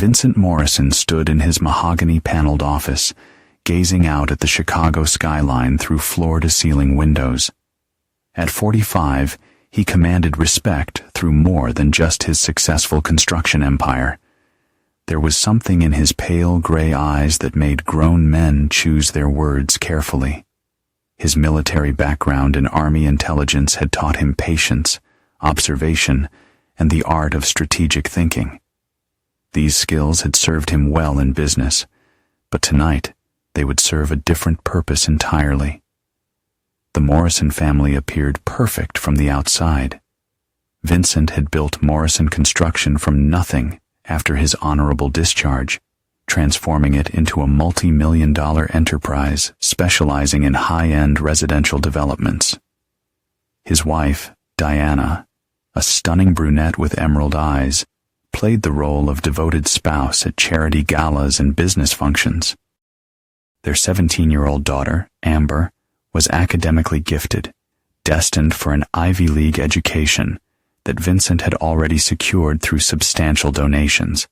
Vincent Morrison stood in his mahogany-paneled office, gazing out at the Chicago skyline through floor-to-ceiling windows. At 45, he commanded respect through more than just his successful construction empire. There was something in his pale gray eyes that made grown men choose their words carefully. His military background in Army intelligence had taught him patience, observation, and the art of strategic thinking. These skills had served him well in business, but tonight they would serve a different purpose entirely. The Morrison family appeared perfect from the outside. Vincent had built Morrison Construction from nothing after his honorable discharge, transforming it into a multi-million-dollar enterprise specializing in high-end residential developments. His wife, Diana, a stunning brunette with emerald eyes, played the role of devoted spouse at charity galas and business functions. Their 17-year-old daughter, Amber, was academically gifted, destined for an Ivy League education that Vincent had already secured through substantial donations.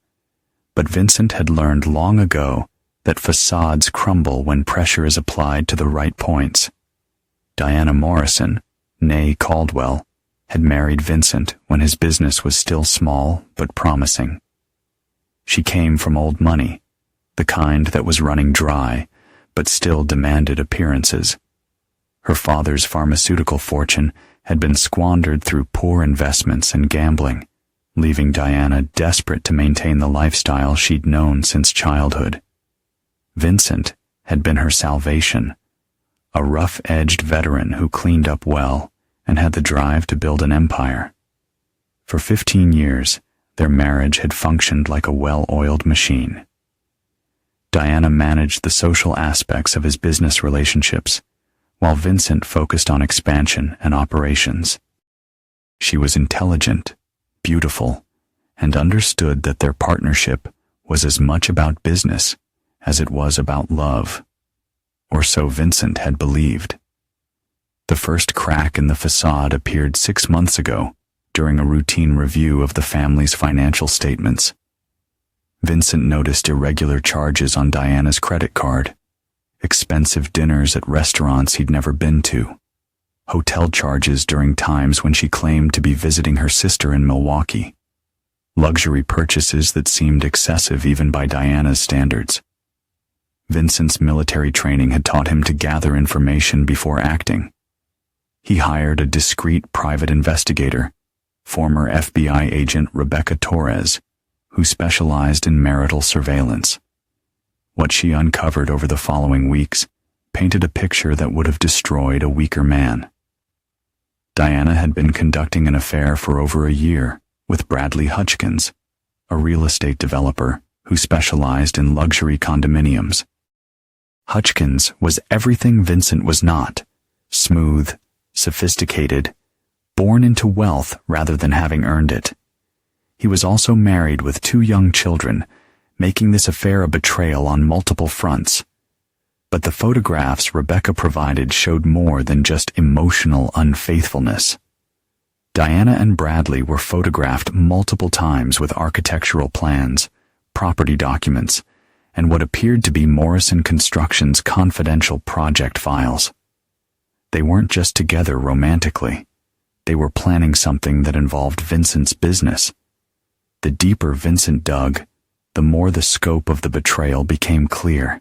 But Vincent had learned long ago that facades crumble when pressure is applied to the right points. Diana Morrison, née Caldwell, had married Vincent when his business was still small but promising. She came from old money, the kind that was running dry, but still demanded appearances. Her father's pharmaceutical fortune had been squandered through poor investments and gambling, leaving Diana desperate to maintain the lifestyle she'd known since childhood. Vincent had been her salvation, a rough-edged veteran who cleaned up well and had the drive to build an empire. For 15 years, their marriage had functioned like a well-oiled machine. Diana managed the social aspects of his business relationships, while Vincent focused on expansion and operations. She was intelligent, beautiful, and understood that their partnership was as much about business as it was about love. Or so Vincent had believed. The first crack in the facade appeared 6 months ago during a routine review of the family's financial statements. Vincent noticed irregular charges on Diana's credit card, expensive dinners at restaurants he'd never been to, hotel charges during times when she claimed to be visiting her sister in Milwaukee, luxury purchases that seemed excessive even by Diana's standards. Vincent's military training had taught him to gather information before acting. He hired a discreet private investigator, former FBI agent Rebecca Torres, who specialized in marital surveillance. What she uncovered over the following weeks painted a picture that would have destroyed a weaker man. Diana had been conducting an affair for over a year with Bradley Hutchkins, a real estate developer who specialized in luxury condominiums. Hutchkins was everything Vincent was not: smooth, sophisticated, born into wealth rather than having earned it. He was also married with 2 young children, making this affair a betrayal on multiple fronts. But the photographs Rebecca provided showed more than just emotional unfaithfulness. Diana and Bradley were photographed multiple times with architectural plans, property documents, and what appeared to be Morrison Construction's confidential project files. They weren't just together romantically. They were planning something that involved Vincent's business. The deeper Vincent dug, the more the scope of the betrayal became clear.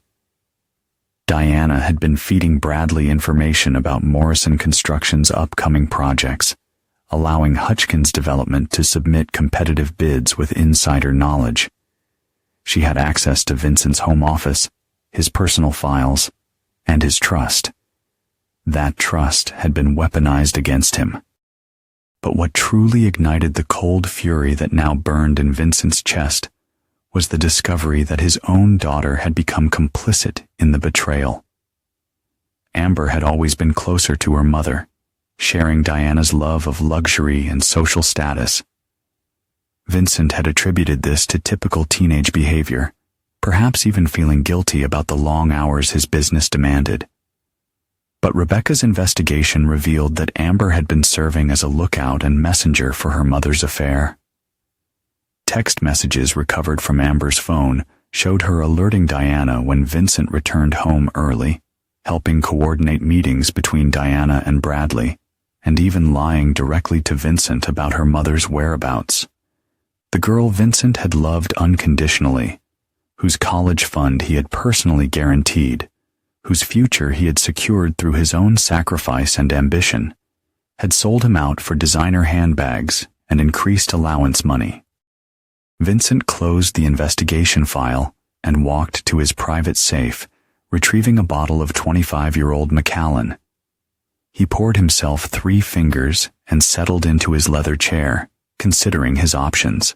Diana had been feeding Bradley information about Morrison Construction's upcoming projects, allowing Hutchkins Development to submit competitive bids with insider knowledge. She had access to Vincent's home office, his personal files, and his trust. That trust had been weaponized against him. But what truly ignited the cold fury that now burned in Vincent's chest was the discovery that his own daughter had become complicit in the betrayal. Amber had always been closer to her mother, sharing Diana's love of luxury and social status. Vincent had attributed this to typical teenage behavior, perhaps even feeling guilty about the long hours his business demanded. But Rebecca's investigation revealed that Amber had been serving as a lookout and messenger for her mother's affair. Text messages recovered from Amber's phone showed her alerting Diana when Vincent returned home early, helping coordinate meetings between Diana and Bradley, and even lying directly to Vincent about her mother's whereabouts. The girl Vincent had loved unconditionally, whose college fund he had personally guaranteed, whose future he had secured through his own sacrifice and ambition, had sold him out for designer handbags and increased allowance money. Vincent closed the investigation file and walked to his private safe, retrieving a bottle of 25-year-old Macallan. He poured himself 3 fingers and settled into his leather chair, considering his options.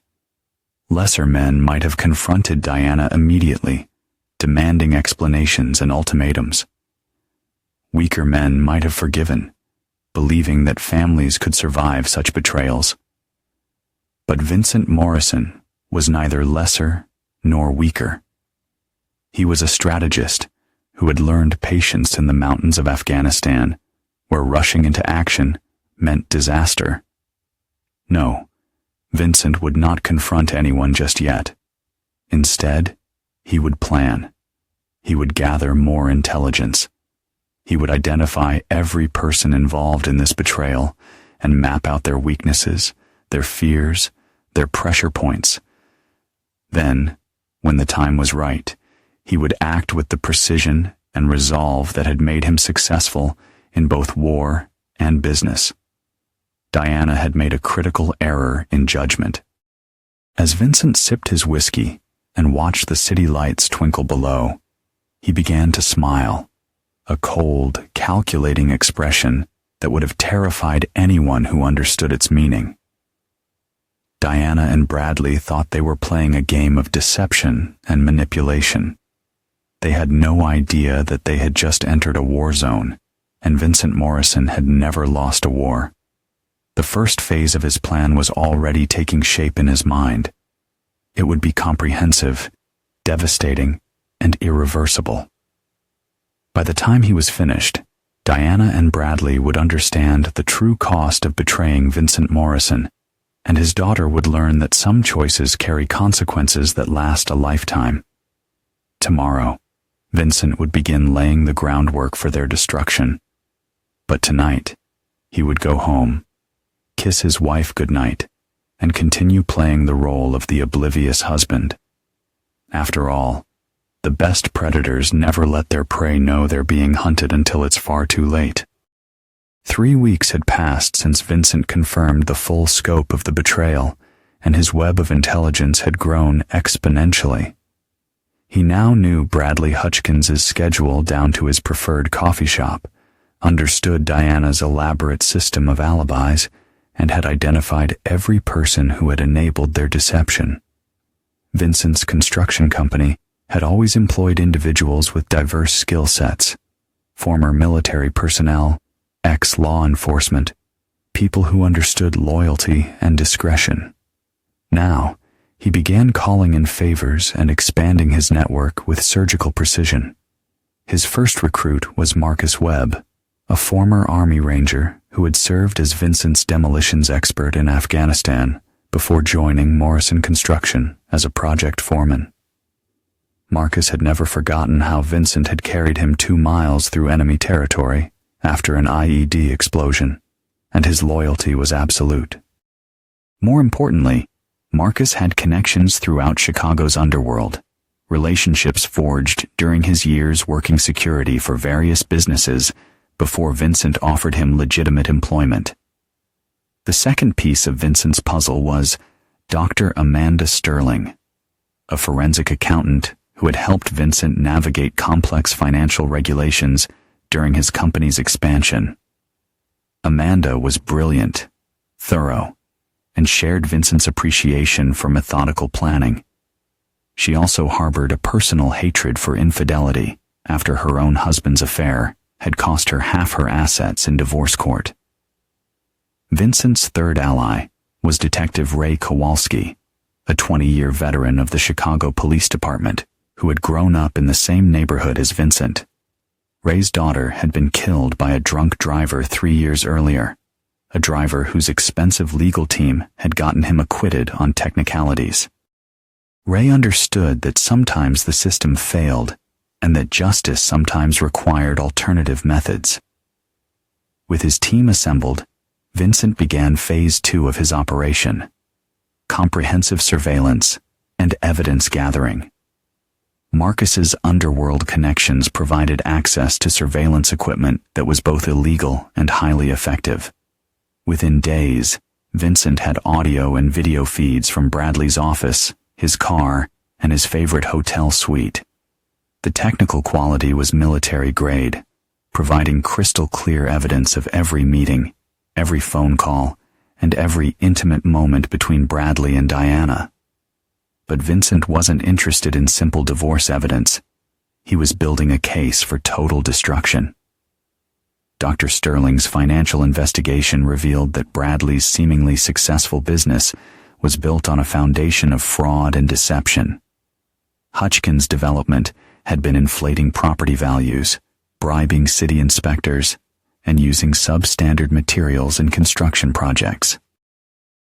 Lesser men might have confronted Diana immediately, demanding explanations and ultimatums. Weaker men might have forgiven, believing that families could survive such betrayals. But Vincent Morrison was neither lesser nor weaker. He was a strategist who had learned patience in the mountains of Afghanistan, where rushing into action meant disaster. No, Vincent would not confront anyone just yet. Instead, he would plan. He would gather more intelligence. He would identify every person involved in this betrayal and map out their weaknesses, their fears, their pressure points. Then, when the time was right, he would act with the precision and resolve that had made him successful in both war and business. Diana had made a critical error in judgment. As Vincent sipped his whiskey and watched the city lights twinkle below, he began to smile, a cold, calculating expression that would have terrified anyone who understood its meaning. Diana and Bradley thought they were playing a game of deception and manipulation. They had no idea that they had just entered a war zone, and Vincent Morrison had never lost a war. The first phase of his plan was already taking shape in his mind. It would be comprehensive, devastating, and irreversible. By the time he was finished, Diana and Bradley would understand the true cost of betraying Vincent Morrison, and his daughter would learn that some choices carry consequences that last a lifetime. Tomorrow, Vincent would begin laying the groundwork for their destruction. But tonight, he would go home, kiss his wife goodnight, and continue playing the role of the oblivious husband. After all, the best predators never let their prey know they're being hunted until it's far too late. 3 weeks had passed since Vincent confirmed the full scope of the betrayal, and his web of intelligence had grown exponentially. He now knew Bradley Hutchkins's schedule down to his preferred coffee shop, understood Diana's elaborate system of alibis, and had identified every person who had enabled their deception. Vincent's construction company had always employed individuals with diverse skill sets, former military personnel, ex-law enforcement, people who understood loyalty and discretion. Now, he began calling in favors and expanding his network with surgical precision. His first recruit was Marcus Webb, a former Army Ranger who had served as Vincent's demolitions expert in Afghanistan before joining Morrison Construction as a project foreman. Marcus had never forgotten how Vincent had carried him 2 miles through enemy territory after an IED explosion, and his loyalty was absolute. More importantly, Marcus had connections throughout Chicago's underworld, relationships forged during his years working security for various businesses before Vincent offered him legitimate employment. The second piece of Vincent's puzzle was Dr. Amanda Sterling, a forensic accountant who had helped Vincent navigate complex financial regulations during his company's expansion. Amanda was brilliant, thorough, and shared Vincent's appreciation for methodical planning. She also harbored a personal hatred for infidelity after her own husband's affair had cost her half her assets in divorce court. Vincent's third ally was Detective Ray Kowalski, a 20-year veteran of the Chicago Police Department who had grown up in the same neighborhood as Vincent. Ray's daughter had been killed by a drunk driver 3 years earlier, a driver whose expensive legal team had gotten him acquitted on technicalities. Ray understood that sometimes the system failed and that justice sometimes required alternative methods. With his team assembled, Vincent began phase 2 of his operation: comprehensive surveillance and evidence gathering. Marcus's underworld connections provided access to surveillance equipment that was both illegal and highly effective. Within days, Vincent had audio and video feeds from Bradley's office, his car, and his favorite hotel suite. The technical quality was military grade, providing crystal clear evidence of every meeting, every phone call, and every intimate moment between Bradley and Diana. But Vincent wasn't interested in simple divorce evidence. He was building a case for total destruction. Dr. Sterling's financial investigation revealed that Bradley's seemingly successful business was built on a foundation of fraud and deception. Hutchkins' development had been inflating property values, bribing city inspectors, and using substandard materials in construction projects.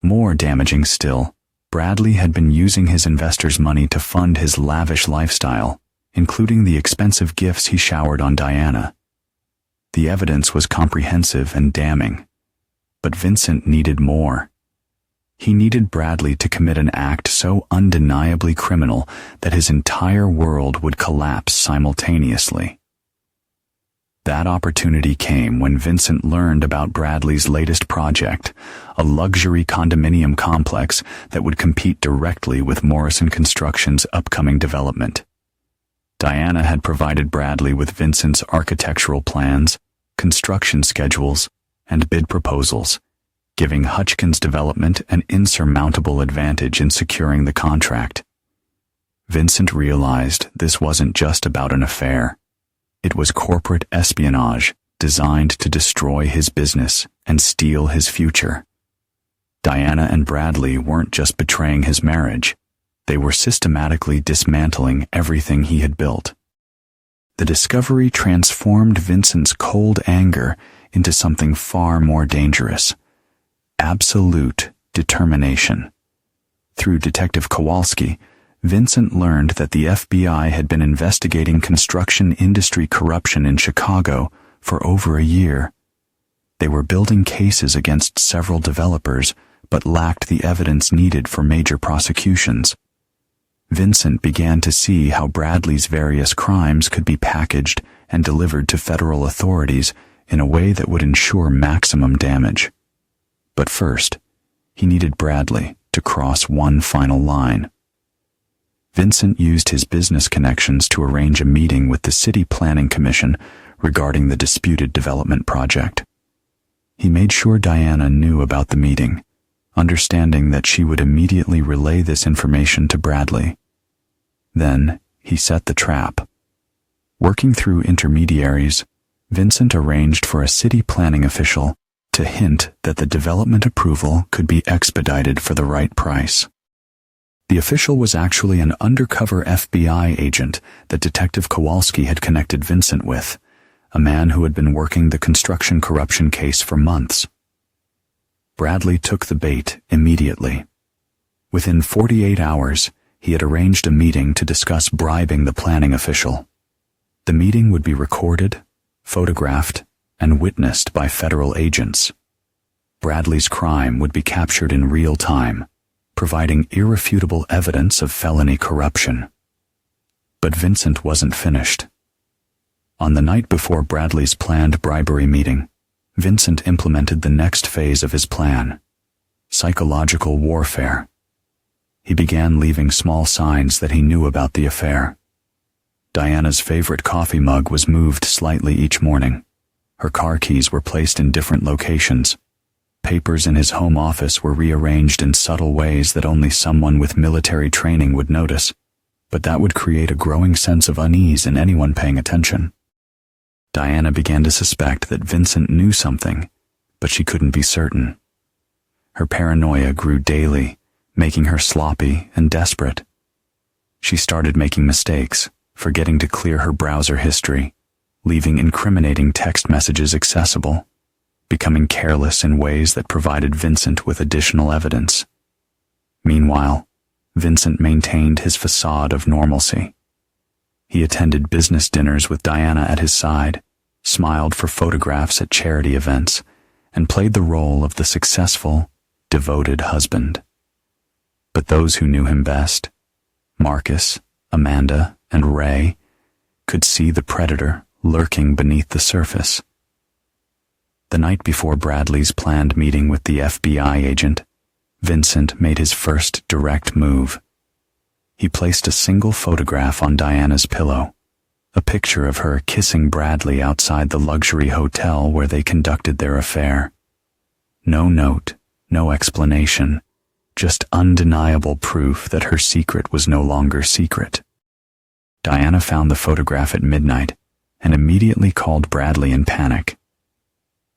More damaging still, Bradley had been using his investors' money to fund his lavish lifestyle, including the expensive gifts he showered on Diana. The evidence was comprehensive and damning, but Vincent needed more. He needed Bradley to commit an act so undeniably criminal that his entire world would collapse simultaneously. That opportunity came when Vincent learned about Bradley's latest project, a luxury condominium complex that would compete directly with Morrison Construction's upcoming development. Diana had provided Bradley with Vincent's architectural plans, construction schedules, and bid proposals, giving Hutchkins' development an insurmountable advantage in securing the contract. Vincent realized this wasn't just about an affair. It was corporate espionage designed to destroy his business and steal his future. Diana and Bradley weren't just betraying his marriage. They were systematically dismantling everything he had built. The discovery transformed Vincent's cold anger into something far more dangerous: absolute determination. Through Detective Kowalski, Vincent learned that the FBI had been investigating construction industry corruption in Chicago for over a year. They were building cases against several developers, but lacked the evidence needed for major prosecutions. Vincent began to see how Bradley's various crimes could be packaged and delivered to federal authorities in a way that would ensure maximum damage. But first, he needed Bradley to cross one final line. Vincent used his business connections to arrange a meeting with the City Planning Commission regarding the disputed development project. He made sure Diana knew about the meeting, understanding that she would immediately relay this information to Bradley. Then, he set the trap. Working through intermediaries, Vincent arranged for a city planning official to hint that the development approval could be expedited for the right price. The official was actually an undercover FBI agent that Detective Kowalski had connected Vincent with, a man who had been working the construction corruption case for months. Bradley took the bait immediately. Within 48 hours, he had arranged a meeting to discuss bribing the planning official. The meeting would be recorded, photographed, and witnessed by federal agents. Bradley's crime would be captured in real time, providing irrefutable evidence of felony corruption. But Vincent wasn't finished. On the night before Bradley's planned bribery meeting, Vincent implemented the next phase of his plan: psychological warfare. He began leaving small signs that he knew about the affair. Diana's favorite coffee mug was moved slightly each morning. Her car keys were placed in different locations. Papers in his home office were rearranged in subtle ways that only someone with military training would notice, but that would create a growing sense of unease in anyone paying attention. Diana began to suspect that Vincent knew something, but she couldn't be certain. Her paranoia grew daily, making her sloppy and desperate. She started making mistakes, forgetting to clear her browser history, leaving incriminating text messages accessible. becoming careless in ways that provided Vincent with additional evidence. Meanwhile, Vincent maintained his facade of normalcy. He attended business dinners with Diana at his side, smiled for photographs at charity events, and played the role of the successful, devoted husband. But those who knew him best, Marcus, Amanda, and Ray, could see the predator lurking beneath the surface. The night before Bradley's planned meeting with the FBI agent, Vincent made his first direct move. He placed a single photograph on Diana's pillow, a picture of her kissing Bradley outside the luxury hotel where they conducted their affair. No note, no explanation, just undeniable proof that her secret was no longer secret. Diana found the photograph at midnight and immediately called Bradley in panic.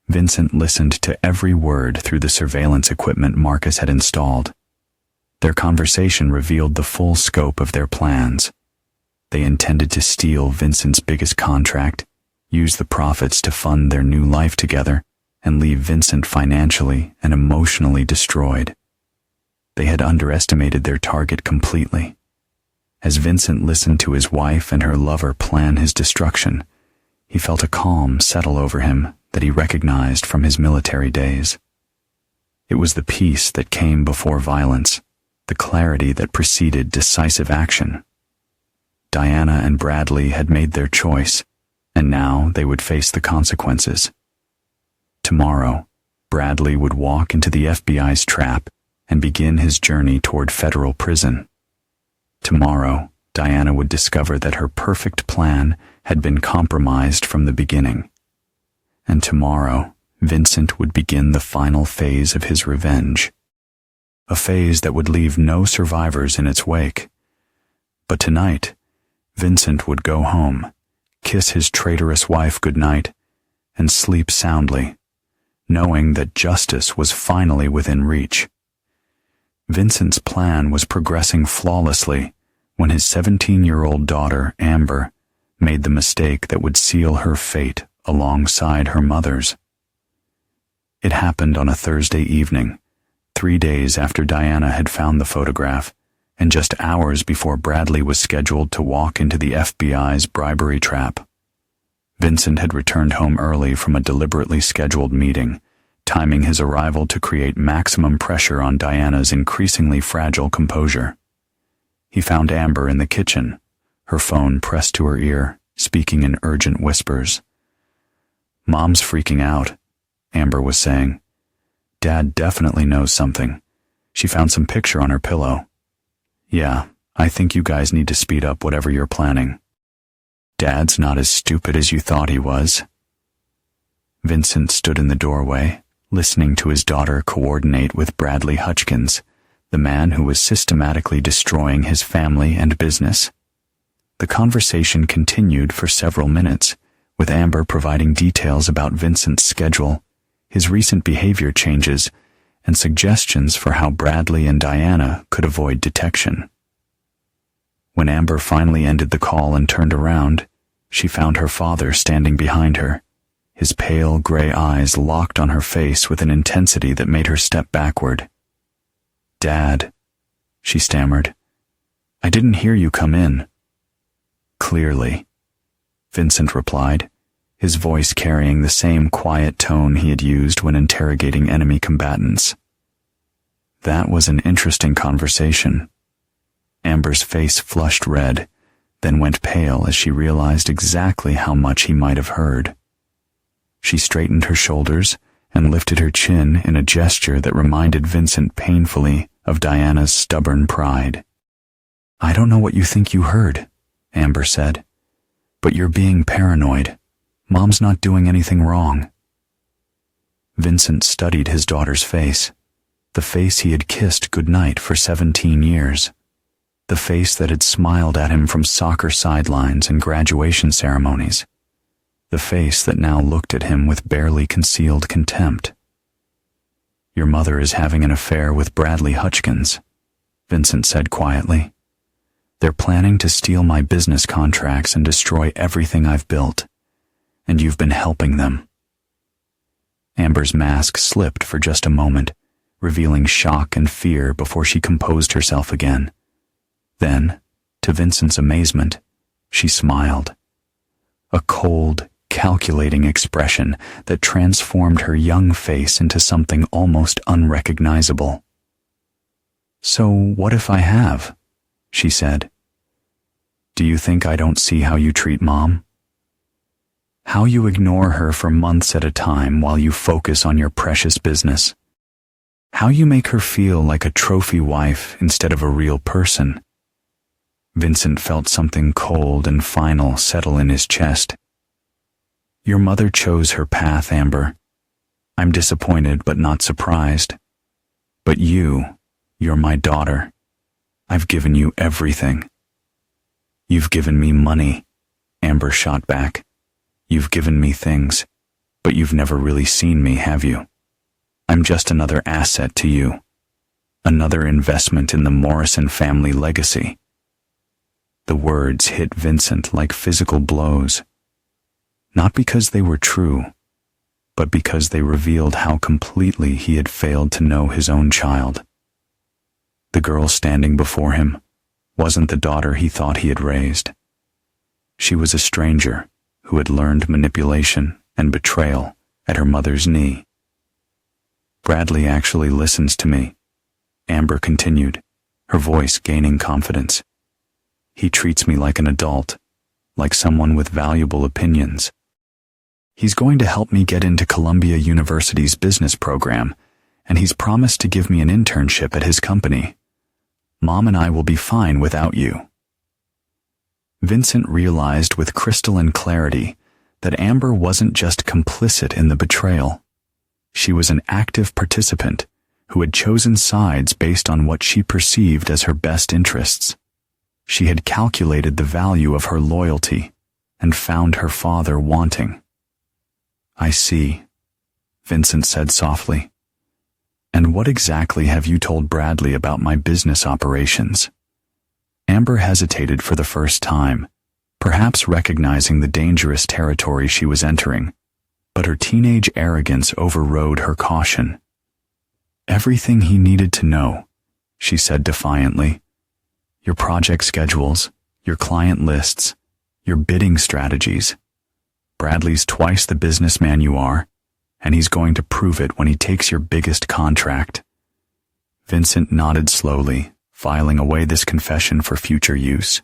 Vincent listened to every word through the surveillance equipment Marcus had installed. Their conversation revealed the full scope of their plans. They intended to steal Vincent's biggest contract, use the profits to fund their new life together, and leave Vincent financially and emotionally destroyed. They had underestimated their target completely. As Vincent listened to his wife and her lover plan his destruction, he felt a calm settle over him that he recognized from his military days. It was the peace that came before violence, the clarity that preceded decisive action. Diana and Bradley had made their choice, and now they would face the consequences. Tomorrow, Bradley would walk into the FBI's trap and begin his journey toward federal prison. Tomorrow, Diana would discover that her perfect plan had been compromised from the beginning. And tomorrow, Vincent would begin the final phase of his revenge. A phase that would leave no survivors in its wake. But tonight, Vincent would go home, kiss his traitorous wife goodnight, and sleep soundly, knowing that justice was finally within reach. Vincent's plan was progressing flawlessly when his 17-year-old daughter, Amber, made the mistake that would seal her fate alongside her mother's. It happened on a Thursday evening, 3 days after Diana had found the photograph, and just hours before Bradley was scheduled to walk into the FBI's bribery trap. Vincent had returned home early from a deliberately scheduled meeting, timing his arrival to create maximum pressure on Diana's increasingly fragile composure. He found Amber in the kitchen, her phone pressed to her ear, speaking in urgent whispers. "Mom's freaking out," Amber was saying. "Dad definitely knows something. She found some picture on her pillow. Yeah, I think you guys need to speed up whatever you're planning. Dad's not as stupid as you thought he was." Vincent stood in the doorway, listening to his daughter coordinate with Bradley Hutchins, the man who was systematically destroying his family and business. The conversation continued for several minutes, with Amber providing details about Vincent's schedule, his recent behavior changes, and suggestions for how Bradley and Diana could avoid detection. When Amber finally ended the call and turned around, she found her father standing behind her, his pale gray eyes locked on her face with an intensity that made her step backward. "Dad," she stammered, "I didn't hear you come in." "Clearly," Vincent replied, his voice carrying the same quiet tone he had used when interrogating enemy combatants. That was an interesting conversation. Amber's face flushed red, then went pale as she realized exactly how much he might have heard. She straightened her shoulders and lifted her chin in a gesture that reminded Vincent painfully of Diana's stubborn pride. "I don't know what you think you heard," Amber said, "but you're being paranoid. Mom's not doing anything wrong." Vincent studied his daughter's face, the face he had kissed goodnight for 17 years, the face that had smiled at him from soccer sidelines and graduation ceremonies, the face that now looked at him with barely concealed contempt. "Your mother is having an affair with Bradley Hutchins," Vincent said quietly. "They're planning to steal my business contracts and destroy everything I've built, and you've been helping them." Amber's mask slipped for just a moment, revealing shock and fear before she composed herself again. Then, to Vincent's amazement, she smiled. A cold, calculating expression that transformed her young face into something almost unrecognizable. "So what if I have?" she said. "Do you think I don't see how you treat Mom? How you ignore her for months at a time while you focus on your precious business? How you make her feel like a trophy wife instead of a real person?" Vincent felt something cold and final settle in his chest. "Your mother chose her path, Amber. I'm disappointed but not surprised. But you're my daughter. I've given you everything." "You've given me money," Amber shot back. "You've given me things, but you've never really seen me, have you? I'm just another asset to you. Another investment in the Morrison family legacy." The words hit Vincent like physical blows. Not because they were true, but because they revealed how completely he had failed to know his own child. The girl standing before him wasn't the daughter he thought he had raised. She was a stranger who had learned manipulation and betrayal at her mother's knee. "Bradley actually listens to me," Amber continued, her voice gaining confidence. "He treats me like an adult, like someone with valuable opinions. He's going to help me get into Columbia University's business program, and he's promised to give me an internship at his company. Mom and I will be fine without you." Vincent realized with crystalline clarity that Amber wasn't just complicit in the betrayal. She was an active participant who had chosen sides based on what she perceived as her best interests. She had calculated the value of her loyalty and found her father wanting. "I see," Vincent said softly. "And what exactly have you told Bradley about my business operations?" Amber hesitated for the first time, perhaps recognizing the dangerous territory she was entering, but her teenage arrogance overrode her caution. "Everything he needed to know," she said defiantly. "Your project schedules, your client lists, your bidding strategies. Bradley's twice the businessman you are, and he's going to prove it when he takes your biggest contract." Vincent nodded slowly, filing away this confession for future use.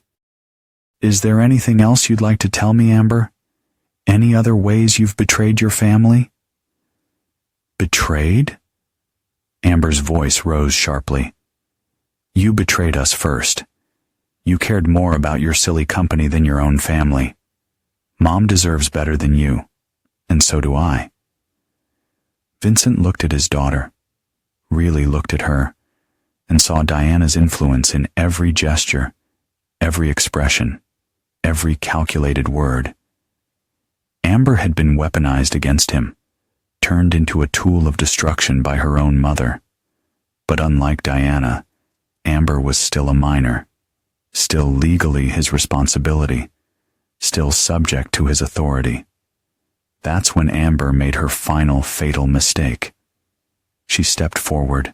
"Is there anything else you'd like to tell me, Amber? Any other ways you've betrayed your family?" "Betrayed?" Amber's voice rose sharply. "You betrayed us first. You cared more about your silly company than your own family. Mom deserves better than you, and so do I." Vincent looked at his daughter, really looked at her, and saw Diana's influence in every gesture, every expression, every calculated word. Amber had been weaponized against him, turned into a tool of destruction by her own mother. But unlike Diana, Amber was still a minor, still legally his responsibility, still subject to his authority. That's when Amber made her final fatal mistake. She stepped forward,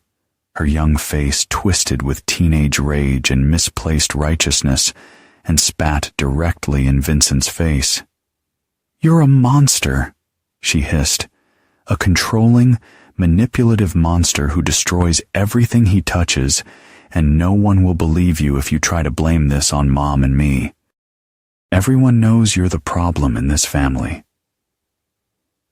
her young face twisted with teenage rage and misplaced righteousness, and spat directly in Vincent's face. "You're a monster," she hissed, "a controlling, manipulative monster who destroys everything he touches, and no one will believe you if you try to blame this on Mom and me. Everyone knows you're the problem in this family."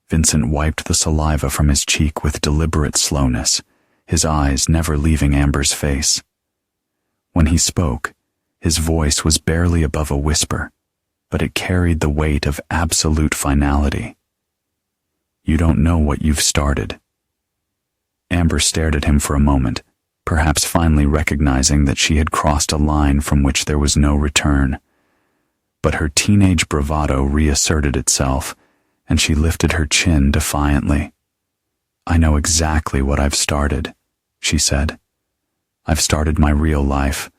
Vincent wiped the saliva from his cheek with deliberate slowness, his eyes never leaving Amber's face. When he spoke, his voice was barely above a whisper, but it carried the weight of absolute finality. "You don't know what you've started." Amber stared at him for a moment, perhaps finally recognizing that she had crossed a line from which there was no return. But her teenage bravado reasserted itself, and she lifted her chin defiantly. "I know exactly what I've started," she said. "I've started my real life,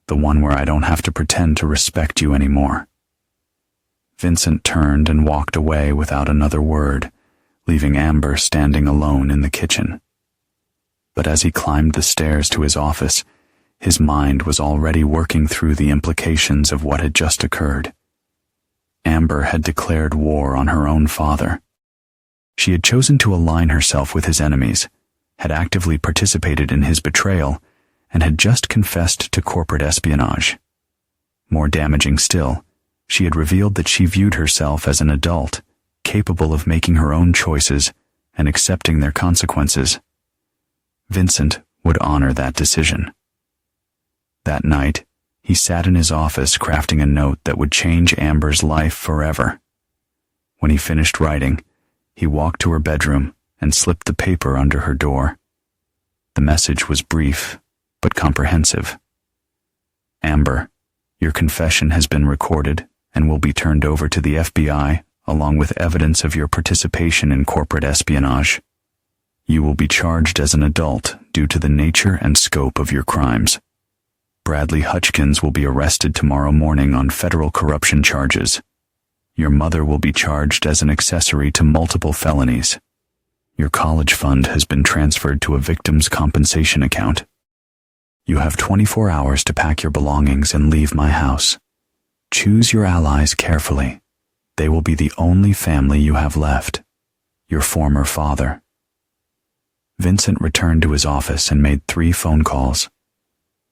the one where I don't have to pretend to respect you anymore." Vincent turned and walked away without another word, leaving Amber standing alone in the kitchen. But as he climbed the stairs to his office, his mind was already working through the implications of what had just occurred. Amber had declared war on her own father. She had chosen to align herself with his enemies, had actively participated in his betrayal, and had just confessed to corporate espionage. More damaging still, she had revealed that she viewed herself as an adult, capable of making her own choices and accepting their consequences. Vincent would honor that decision. That night, he sat in his office crafting a note that would change Amber's life forever. When he finished writing, he walked to her bedroom and slipped the paper under her door. The message was brief, but comprehensive. Amber, your confession has been recorded and will be turned over to the FBI along with evidence of your participation in corporate espionage. You will be charged as an adult due to the nature and scope of your crimes. Bradley Hutchkins will be arrested tomorrow morning on federal corruption charges. Your mother will be charged as an accessory to multiple felonies. Your college fund has been transferred to a victim's compensation account. You have 24 hours to pack your belongings and leave my house. Choose your allies carefully. They will be the only family you have left. Your former father. Vincent returned to his office and made 3 phone calls.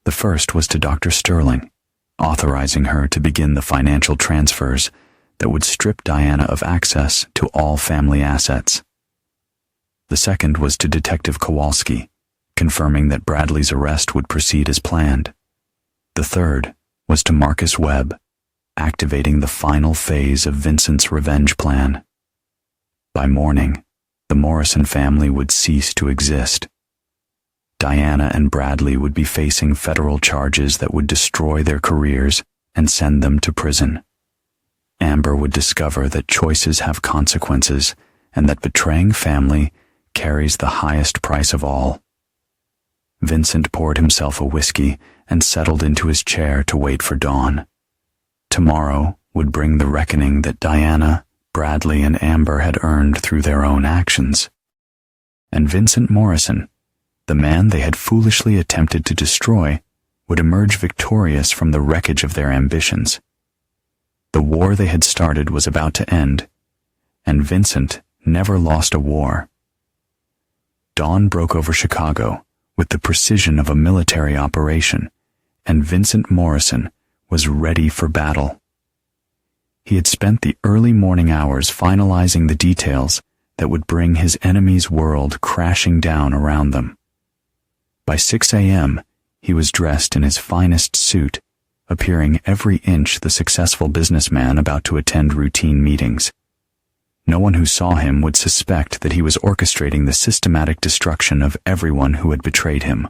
The first was to Dr. Sterling, authorizing her to begin the financial transfers that would strip Diana of access to all family assets. The second was to Detective Kowalski, confirming that Bradley's arrest would proceed as planned. The third was to Marcus Webb, activating the final phase of Vincent's revenge plan. By morning, the Morrison family would cease to exist. Diana and Bradley would be facing federal charges that would destroy their careers and send them to prison. Amber would discover that choices have consequences and that betraying family carries the highest price of all. Vincent poured himself a whiskey and settled into his chair to wait for dawn. Tomorrow would bring the reckoning that Diana, Bradley, and Amber had earned through their own actions. And Vincent Morrison, the man they had foolishly attempted to destroy, would emerge victorious from the wreckage of their ambitions. The war they had started was about to end, and Vincent never lost a war. Dawn broke over Chicago with the precision of a military operation, and Vincent Morrison was ready for battle. He had spent the early morning hours finalizing the details that would bring his enemy's world crashing down around them. By 6 a.m., he was dressed in his finest suit, appearing every inch the successful businessman about to attend routine meetings. No one who saw him would suspect that he was orchestrating the systematic destruction of everyone who had betrayed him.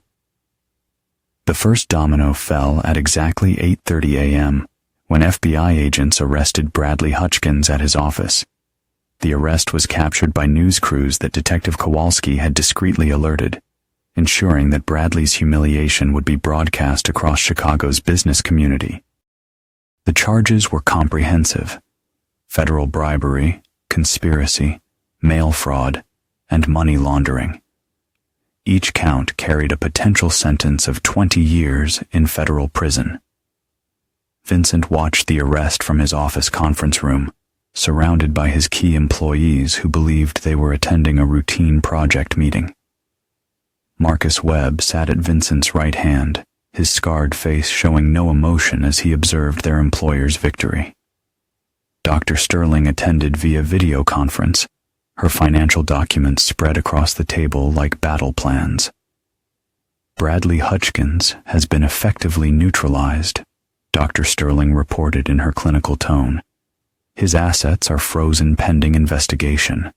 The first domino fell at exactly 8:30 a.m., when FBI agents arrested Bradley Hutchkins at his office. The arrest was captured by news crews that Detective Kowalski had discreetly alerted, ensuring that Bradley's humiliation would be broadcast across Chicago's business community. The charges were comprehensive: federal bribery, conspiracy, mail fraud, and money laundering. Each count carried a potential sentence of 20 years in federal prison. Vincent watched the arrest from his office conference room, surrounded by his key employees who believed they were attending a routine project meeting. Marcus Webb sat at Vincent's right hand, his scarred face showing no emotion as he observed their employer's victory. Dr. Sterling attended via video conference, her financial documents spread across the table like battle plans. Bradley Hutchkins has been effectively neutralized, Dr. Sterling reported in her clinical tone. His assets are frozen pending investigation.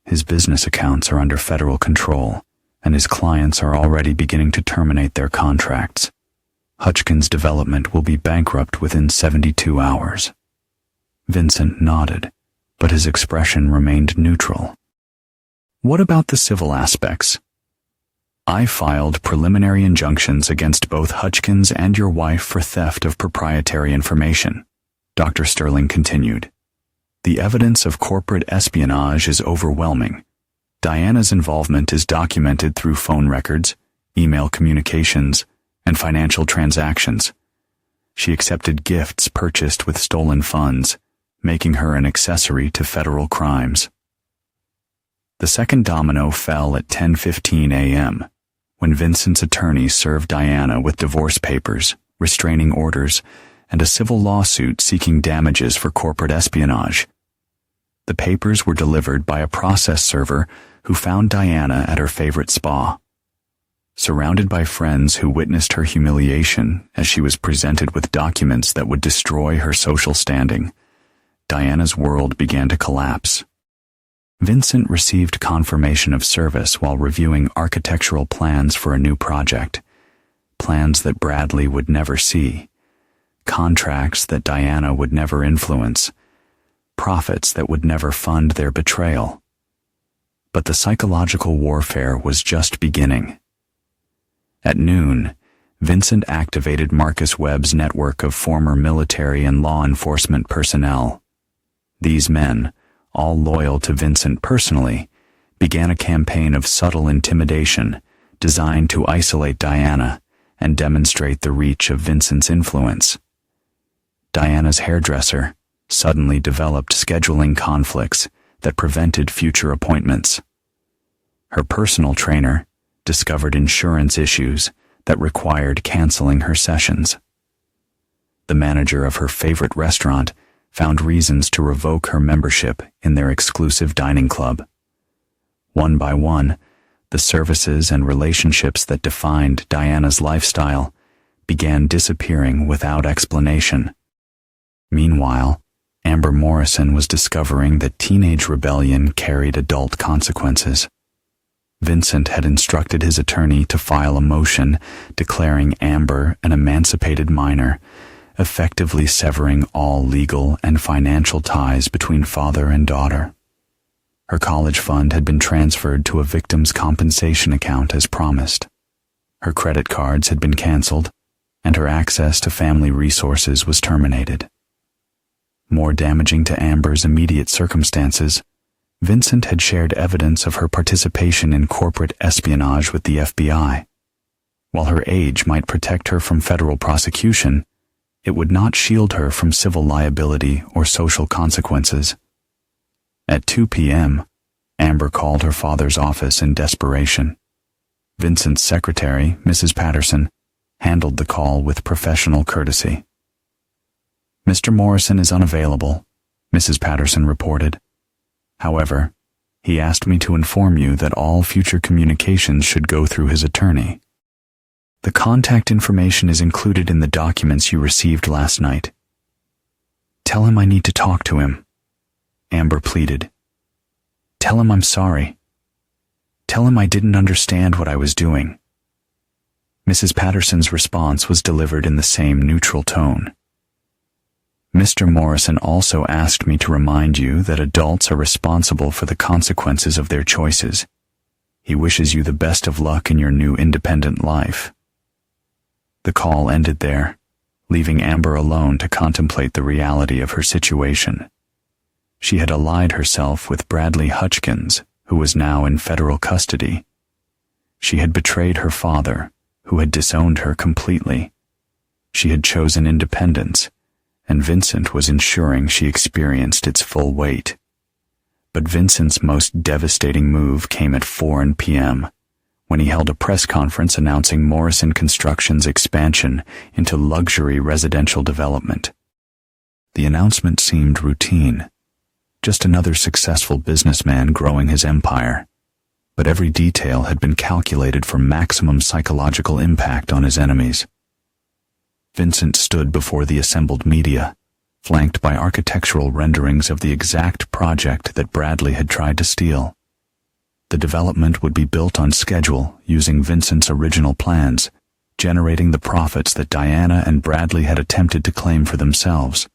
His business accounts are under federal control, and his clients are already beginning to terminate their contracts. Hutchkins' development will be bankrupt within 72 hours. Vincent nodded, but his expression remained neutral. What about the civil aspects? I filed preliminary injunctions against both Hutchkins and your wife for theft of proprietary information, Dr. Sterling continued. The evidence of corporate espionage is overwhelming, Diana's involvement is documented through phone records, email communications, and financial transactions. She accepted gifts purchased with stolen funds, making her an accessory to federal crimes. The second domino fell at 10:15 a.m., when Vincent's attorney served Diana with divorce papers, restraining orders, and a civil lawsuit seeking damages for corporate espionage. The papers were delivered by a process server who found Diana at her favorite spa. Surrounded by friends who witnessed her humiliation as she was presented with documents that would destroy her social standing, Diana's world began to collapse. Vincent received confirmation of service while reviewing architectural plans for a new project, plans that Bradley would never see, contracts that Diana would never influence, profits that would never fund their betrayal. But the psychological warfare was just beginning. At noon, Vincent activated Marcus Webb's network of former military and law enforcement personnel. These men, all loyal to Vincent personally, began a campaign of subtle intimidation designed to isolate Diana and demonstrate the reach of Vincent's influence. Diana's hairdresser suddenly developed scheduling conflicts that prevented future appointments. Her personal trainer discovered insurance issues that required canceling her sessions. The manager of her favorite restaurant found reasons to revoke her membership in their exclusive dining club. One by one, the services and relationships that defined Diana's lifestyle began disappearing without explanation. Meanwhile, Amber Morrison was discovering that teenage rebellion carried adult consequences. Vincent had instructed his attorney to file a motion declaring Amber an emancipated minor, effectively severing all legal and financial ties between father and daughter. Her college fund had been transferred to a victim's compensation account as promised. Her credit cards had been canceled, and her access to family resources was terminated. More damaging to Amber's immediate circumstances, Vincent had shared evidence of her participation in corporate espionage with the FBI. While her age might protect her from federal prosecution, it would not shield her from civil liability or social consequences. At 2 p.m., Amber called her father's office in desperation. Vincent's secretary, Mrs. Patterson, handled the call with professional courtesy. "Mr. Morrison is unavailable," Mrs. Patterson reported. "However, he asked me to inform you that all future communications should go through his attorney. The contact information is included in the documents you received last night. Tell him I need to talk to him," Amber pleaded. "Tell him I'm sorry. Tell him I didn't understand what I was doing." Mrs. Patterson's response was delivered in the same neutral tone. "Mr. Morrison also asked me to remind you that adults are responsible for the consequences of their choices. He wishes you the best of luck in your new independent life." The call ended there, leaving Amber alone to contemplate the reality of her situation. She had allied herself with Bradley Hutchkins, who was now in federal custody. She had betrayed her father, who had disowned her completely. She had chosen independence, and Vincent was ensuring she experienced its full weight. But Vincent's most devastating move came at 4 p.m., when he held a press conference announcing Morrison Construction's expansion into luxury residential development. The announcement seemed routine, just another successful businessman growing his empire, but every detail had been calculated for maximum psychological impact on his enemies. Vincent stood before the assembled media, flanked by architectural renderings of the exact project that Bradley had tried to steal. The development would be built on schedule using Vincent's original plans, generating the profits that Diana and Bradley had attempted to claim for themselves.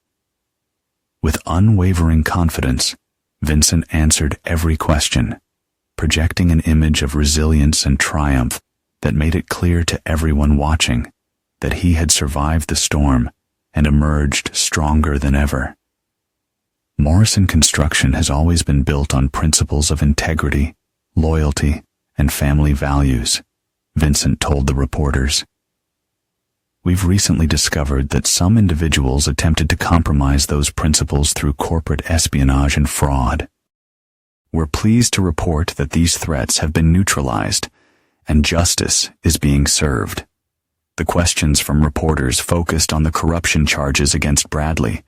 With unwavering confidence, Vincent answered every question, projecting an image of resilience and triumph that made it clear to everyone watching that he had survived the storm and emerged stronger than ever. Morrison Construction has always been built on principles of integrity, loyalty, and family values, Vincent told the reporters. We've recently discovered that some individuals attempted to compromise those principles through corporate espionage and fraud. We're pleased to report that these threats have been neutralized, and justice is being served. The questions from reporters focused on the corruption charges against Bradley,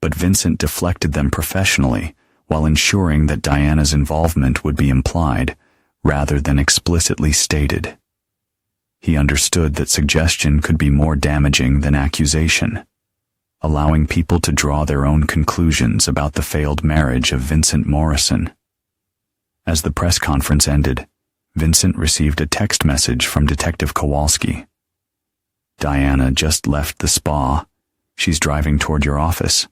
but Vincent deflected them professionally while ensuring that Diana's involvement would be implied rather than explicitly stated. He understood that suggestion could be more damaging than accusation, allowing people to draw their own conclusions about the failed marriage of Vincent Morrison. As the press conference ended, Vincent received a text message from Detective Kowalski. "Diana just left the spa. She's driving toward your office."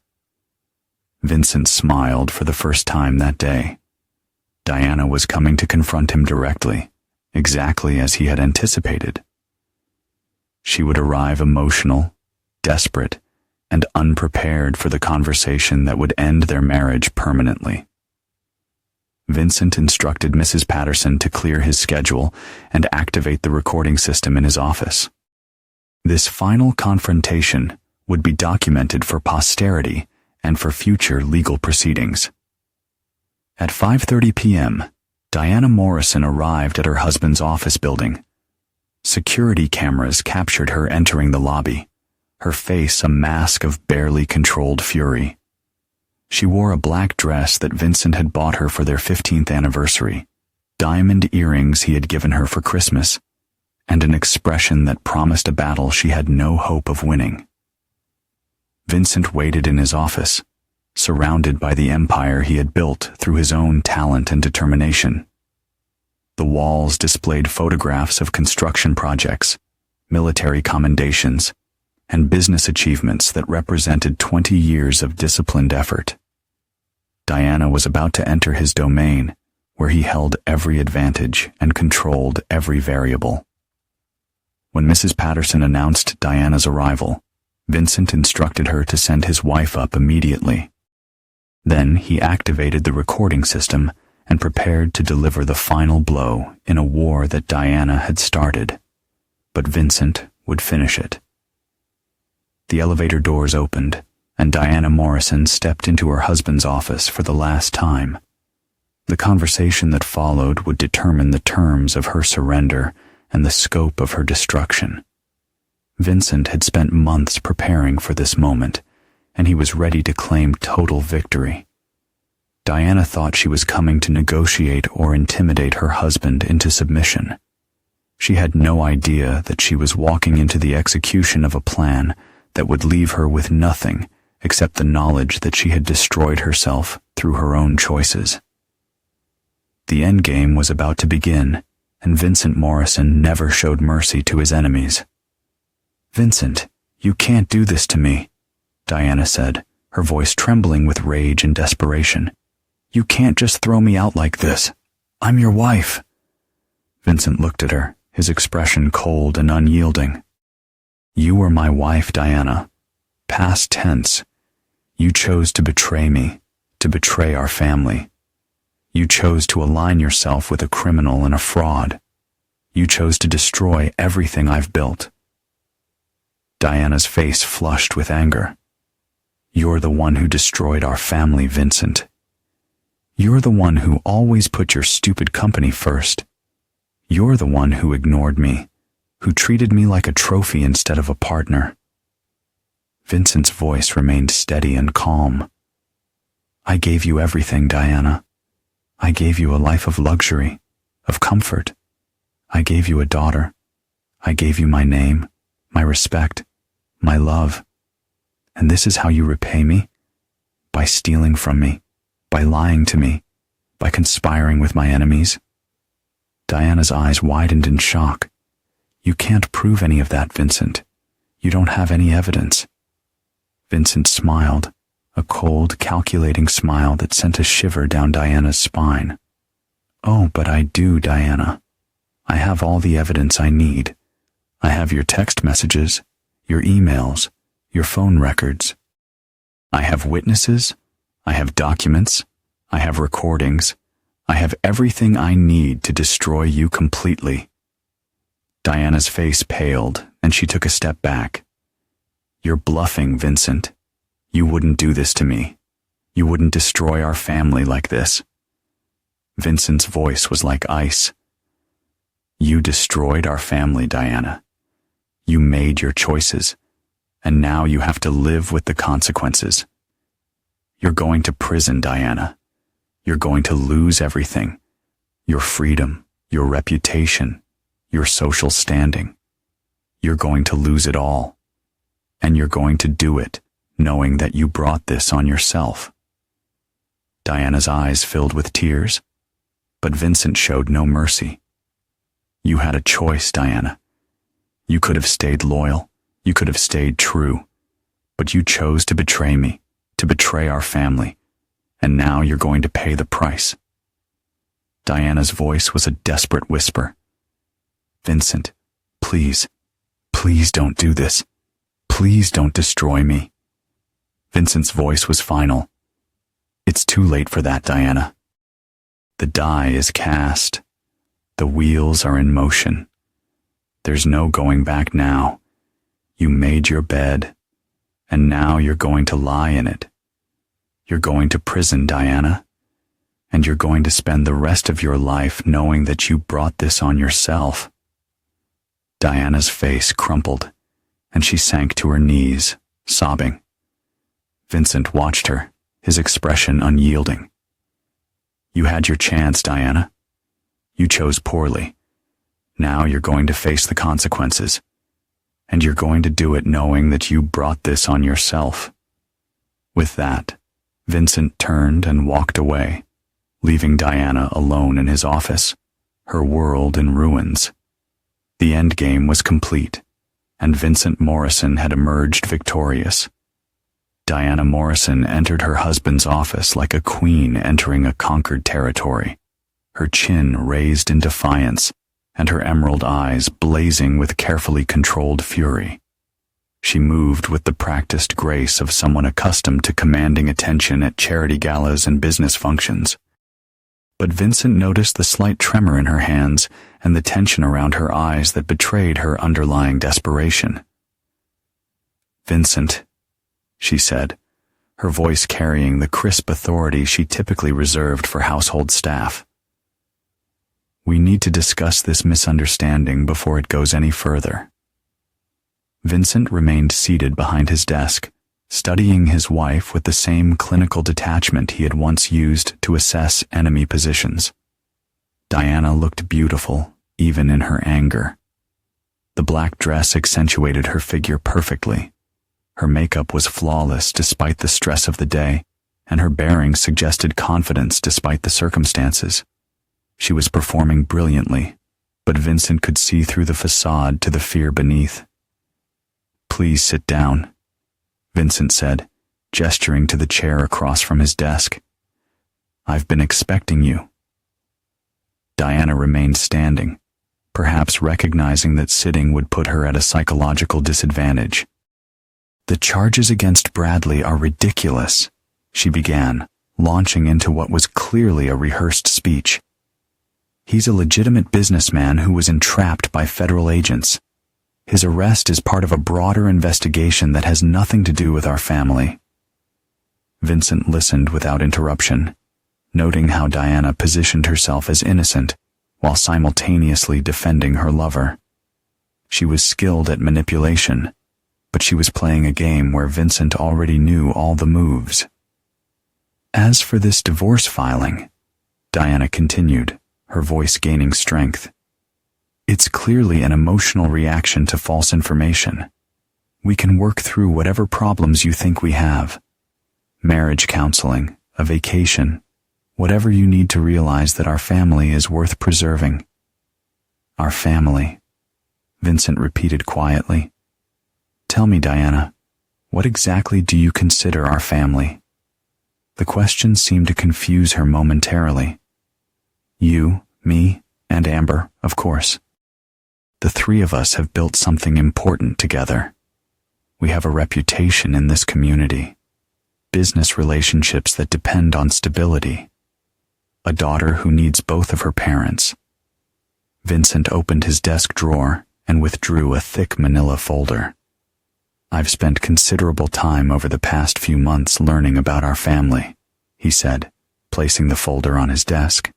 Vincent smiled for the first time that day. Diana was coming to confront him directly, exactly as he had anticipated. She would arrive emotional, desperate, and unprepared for the conversation that would end their marriage permanently. Vincent instructed Mrs. Patterson to clear his schedule and activate the recording system in his office. This final confrontation would be documented for posterity and for future legal proceedings. At 5:30 p.m., Diana Morrison arrived at her husband's office building. Security cameras captured her entering the lobby, her face a mask of barely controlled fury. She wore a black dress that Vincent had bought her for their 15th anniversary, diamond earrings he had given her for Christmas, and an expression that promised a battle she had no hope of winning. Vincent waited in his office, surrounded by the empire he had built through his own talent and determination. The walls displayed photographs of construction projects, military commendations, and business achievements that represented 20 years of disciplined effort. Diana was about to enter his domain, where he held every advantage and controlled every variable. When Mrs. Patterson announced Diana's arrival, Vincent instructed her to send his wife up immediately. Then he activated the recording system and prepared to deliver the final blow in a war that Diana had started, but Vincent would finish it. The elevator doors opened, and Diana Morrison stepped into her husband's office for the last time. The conversation that followed would determine the terms of her surrender and the scope of her destruction. Vincent had spent months preparing for this moment, and he was ready to claim total victory. Diana thought she was coming to negotiate or intimidate her husband into submission. She had no idea that she was walking into the execution of a plan that would leave her with nothing except the knowledge that she had destroyed herself through her own choices. The endgame was about to begin, and Vincent Morrison never showed mercy to his enemies. "Vincent, you can't do this to me," Diana said, her voice trembling with rage and desperation. "You can't just throw me out like this. I'm your wife." Vincent looked at her, his expression cold and unyielding. "You were my wife, Diana. Past tense. You chose to betray me, to betray our family. You chose to align yourself with a criminal and a fraud. You chose to destroy everything I've built." Diana's face flushed with anger. "You're the one who destroyed our family, Vincent. You're the one who always put your stupid company first. You're the one who ignored me, who treated me like a trophy instead of a partner." Vincent's voice remained steady and calm. "I gave you everything, Diana. I gave you a life of luxury, of comfort. I gave you a daughter. I gave you my name, my respect, my love. And this is how you repay me? By stealing from me, by lying to me, by conspiring with my enemies?" Diana's eyes widened in shock. "You can't prove any of that, Vincent. You don't have any evidence." Vincent smiled, a cold, calculating smile that sent a shiver down Diana's spine. "Oh, but I do, Diana. I have all the evidence I need. I have your text messages, your emails, your phone records. I have witnesses, I have documents, I have recordings, I have everything I need to destroy you completely." Diana's face paled, and she took a step back. "You're bluffing, Vincent. You wouldn't do this to me. You wouldn't destroy our family like this." Vincent's voice was like ice. "You destroyed our family, Diana. You made your choices, and now you have to live with the consequences. You're going to prison, Diana. You're going to lose everything. Your freedom, your reputation, your social standing. You're going to lose it all. And you're going to do it, knowing that you brought this on yourself." Diana's eyes filled with tears, but Vincent showed no mercy. "You had a choice, Diana. You could have stayed loyal. You could have stayed true. But you chose to betray me, to betray our family, and now you're going to pay the price." Diana's voice was a desperate whisper. "Vincent, please, please don't do this. Please don't destroy me." Vincent's voice was final. "It's too late for that, Diana. The die is cast. The wheels are in motion. There's no going back now. You made your bed, and now you're going to lie in it. You're going to prison, Diana, and you're going to spend the rest of your life knowing that you brought this on yourself." Diana's face crumpled, and she sank to her knees, sobbing. Vincent watched her, his expression unyielding. "You had your chance, Diana. You chose poorly. Now you're going to face the consequences, and you're going to do it knowing that you brought this on yourself." With that, Vincent turned and walked away, leaving Diana alone in his office, her world in ruins. The endgame was complete, and Vincent Morrison had emerged victorious. Diana Morrison entered her husband's office like a queen entering a conquered territory, her chin raised in defiance, and her emerald eyes blazing with carefully controlled fury. She moved with the practiced grace of someone accustomed to commanding attention at charity galas and business functions. But Vincent noticed the slight tremor in her hands and the tension around her eyes that betrayed her underlying desperation. "Vincent," she said, her voice carrying the crisp authority she typically reserved for household staff. "We need to discuss this misunderstanding before it goes any further." Vincent remained seated behind his desk, studying his wife with the same clinical detachment he had once used to assess enemy positions. Diana looked beautiful, even in her anger. The black dress accentuated her figure perfectly. Her makeup was flawless despite the stress of the day, and her bearing suggested confidence despite the circumstances. She was performing brilliantly, but Vincent could see through the facade to the fear beneath. "Please sit down," Vincent said, gesturing to the chair across from his desk. "I've been expecting you." Diana remained standing, perhaps recognizing that sitting would put her at a psychological disadvantage. "The charges against Bradley are ridiculous," she began, launching into what was clearly a rehearsed speech. "He's a legitimate businessman who was entrapped by federal agents. His arrest is part of a broader investigation that has nothing to do with our family." Vincent listened without interruption, noting how Diana positioned herself as innocent while simultaneously defending her lover. She was skilled at manipulation, but she was playing a game where Vincent already knew all the moves. "As for this divorce filing," Diana continued, her voice gaining strength, "it's clearly an emotional reaction to false information. We can work through whatever problems you think we have. Marriage counseling, a vacation, whatever you need to realize that our family is worth preserving." "Our family," Vincent repeated quietly. "Tell me, Diana, what exactly do you consider our family?" The question seemed to confuse her momentarily. "You, me, and Amber, of course. The three of us have built something important together. We have a reputation in this community, business relationships that depend on stability. a daughter who needs both of her parents. Vincent opened his desk drawer and withdrew a thick manila folder. "I've spent considerable time over the past few months learning about our family," he said, placing the folder on his desk.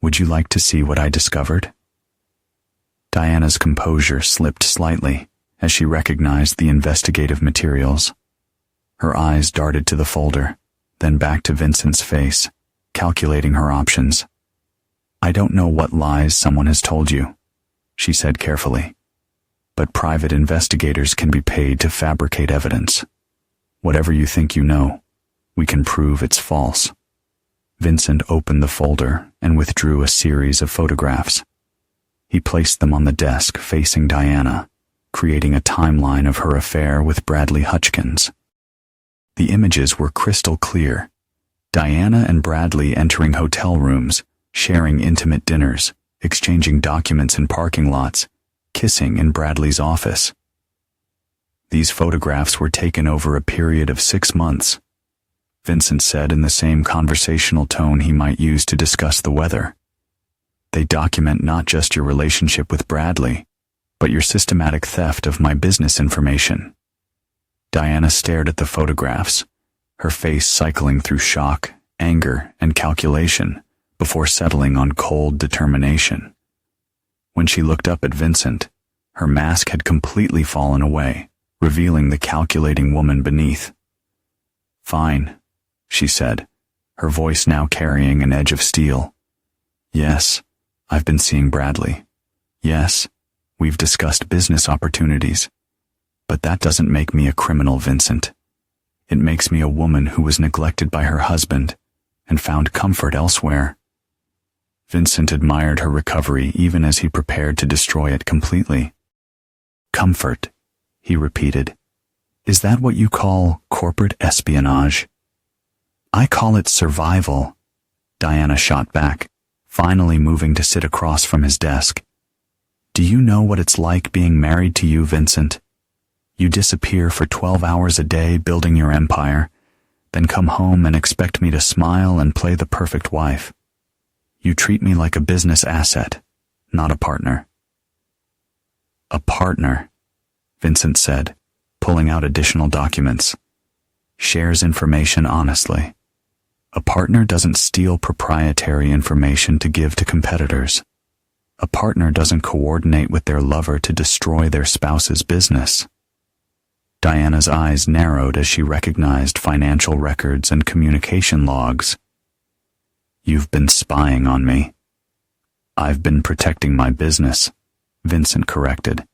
"Would you like to see what I discovered?" Diana's composure slipped slightly as she recognized the investigative materials. Her eyes darted to the folder, then back to Vincent's face, calculating her options. "I don't know what lies someone has told you," she said carefully, "but private investigators can be paid to fabricate evidence. Whatever you think you know, we can prove it's false." Vincent opened the folder and withdrew a series of photographs. He placed them on the desk facing Diana, creating a timeline of her affair with Bradley Hutchkins. The images were crystal clear. Diana and Bradley entering hotel rooms, sharing intimate dinners, exchanging documents in parking lots, kissing in Bradley's office. These photographs were taken over a period of 6 months, Vincent said in the same conversational tone he might use to discuss the weather. "They document not just your relationship with Bradley, but your systematic theft of my business information." Diana stared at the photographs, her face cycling through shock, anger, and calculation before settling on cold determination. When she looked up at Vincent, her mask had completely fallen away, revealing the calculating woman beneath. "Fine," she said, her voice now carrying an edge of steel. "Yes, I've been seeing Bradley. Yes, we've discussed business opportunities. But that doesn't make me a criminal, Vincent. It makes me a woman who was neglected by her husband and found comfort elsewhere." Vincent admired her recovery even as he prepared to destroy it completely. "Comfort," he repeated. "Is that what you call corporate espionage?" "I call it survival," Diana shot back, finally moving to sit across from his desk. "Do you know what it's like being married to you, Vincent? You disappear for 12 hours a day building your empire, then come home and expect me to smile and play the perfect wife. You treat me like a business asset, not a partner." "A partner," Vincent said, pulling out additional documents. "Shares information honestly. A partner doesn't steal proprietary information to give to competitors. A partner doesn't coordinate with their lover to destroy their spouse's business." Diana's eyes narrowed as she recognized financial records and communication logs. "You've been spying on me." "I've been protecting my business," Vincent corrected,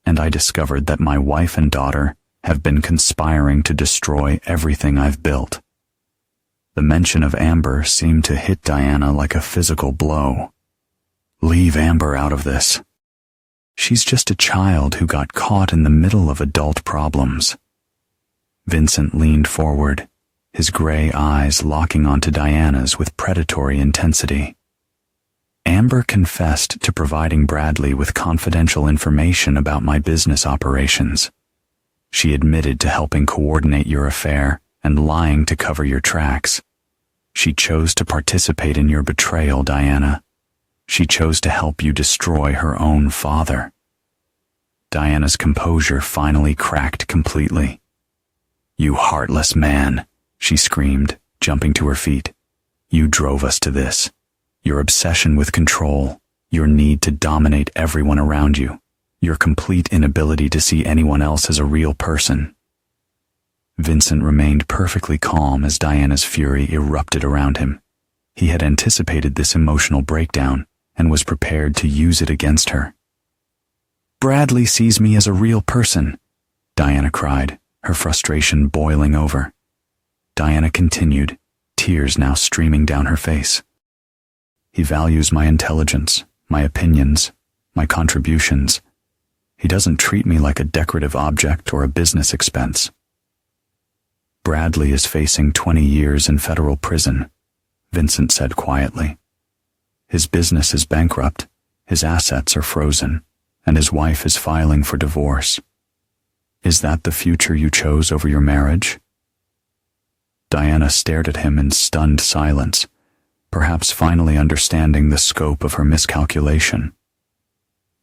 "and I discovered that my wife and daughter have been conspiring to destroy everything I've built." The mention of Amber seemed to hit Diana like a physical blow. "Leave Amber out of this. She's just a child who got caught in the middle of adult problems." Vincent leaned forward, his gray eyes locking onto Diana's with predatory intensity. "Amber confessed to providing Bradley with confidential information about my business operations. She admitted to helping coordinate your affair and lying to cover your tracks. She chose to participate in your betrayal, Diana. She chose to help you destroy her own father." Diana's composure finally cracked completely. "You heartless man," she screamed, jumping to her feet. "You drove us to this. Your obsession with control, your need to dominate everyone around you, your complete inability to see anyone else as a real person." Vincent remained perfectly calm as Diana's fury erupted around him. He had anticipated this emotional breakdown and was prepared to use it against her. "Bradley sees me as a real person," Diana cried, her frustration boiling over. Diana continued, tears now streaming down her face. "He values my intelligence, my opinions, my contributions. He doesn't treat me like a decorative object or a business expense." "Bradley is facing 20 years in federal prison," Vincent said quietly. "His business is bankrupt, his assets are frozen, and his wife is filing for divorce. Is that the future you chose over your marriage?" Diana stared at him in stunned silence, perhaps finally understanding the scope of her miscalculation.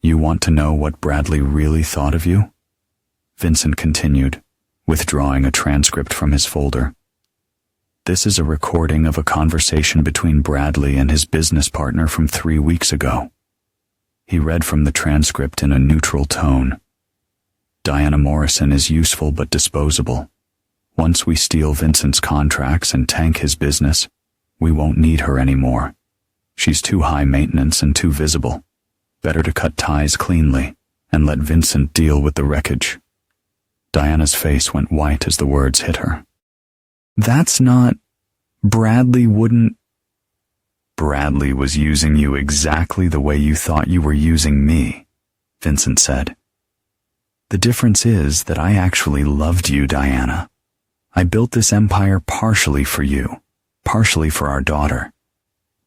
"You want to know what Bradley really thought of you?" Vincent continued, withdrawing a transcript from his folder. "This is a recording of a conversation between Bradley and his business partner from 3 weeks ago." He read from the transcript in a neutral tone. "Diana Morrison is useful but disposable. Once we steal Vincent's contracts and tank his business, we won't need her anymore. She's too high maintenance and too visible. Better to cut ties cleanly and let Vincent deal with the wreckage." Diana's face went white as the words hit her. "That's not... Bradley wouldn't..." "Bradley was using you exactly the way you thought you were using me," Vincent said. "The difference is that I actually loved you, Diana. I built this empire partially for you, partially for our daughter.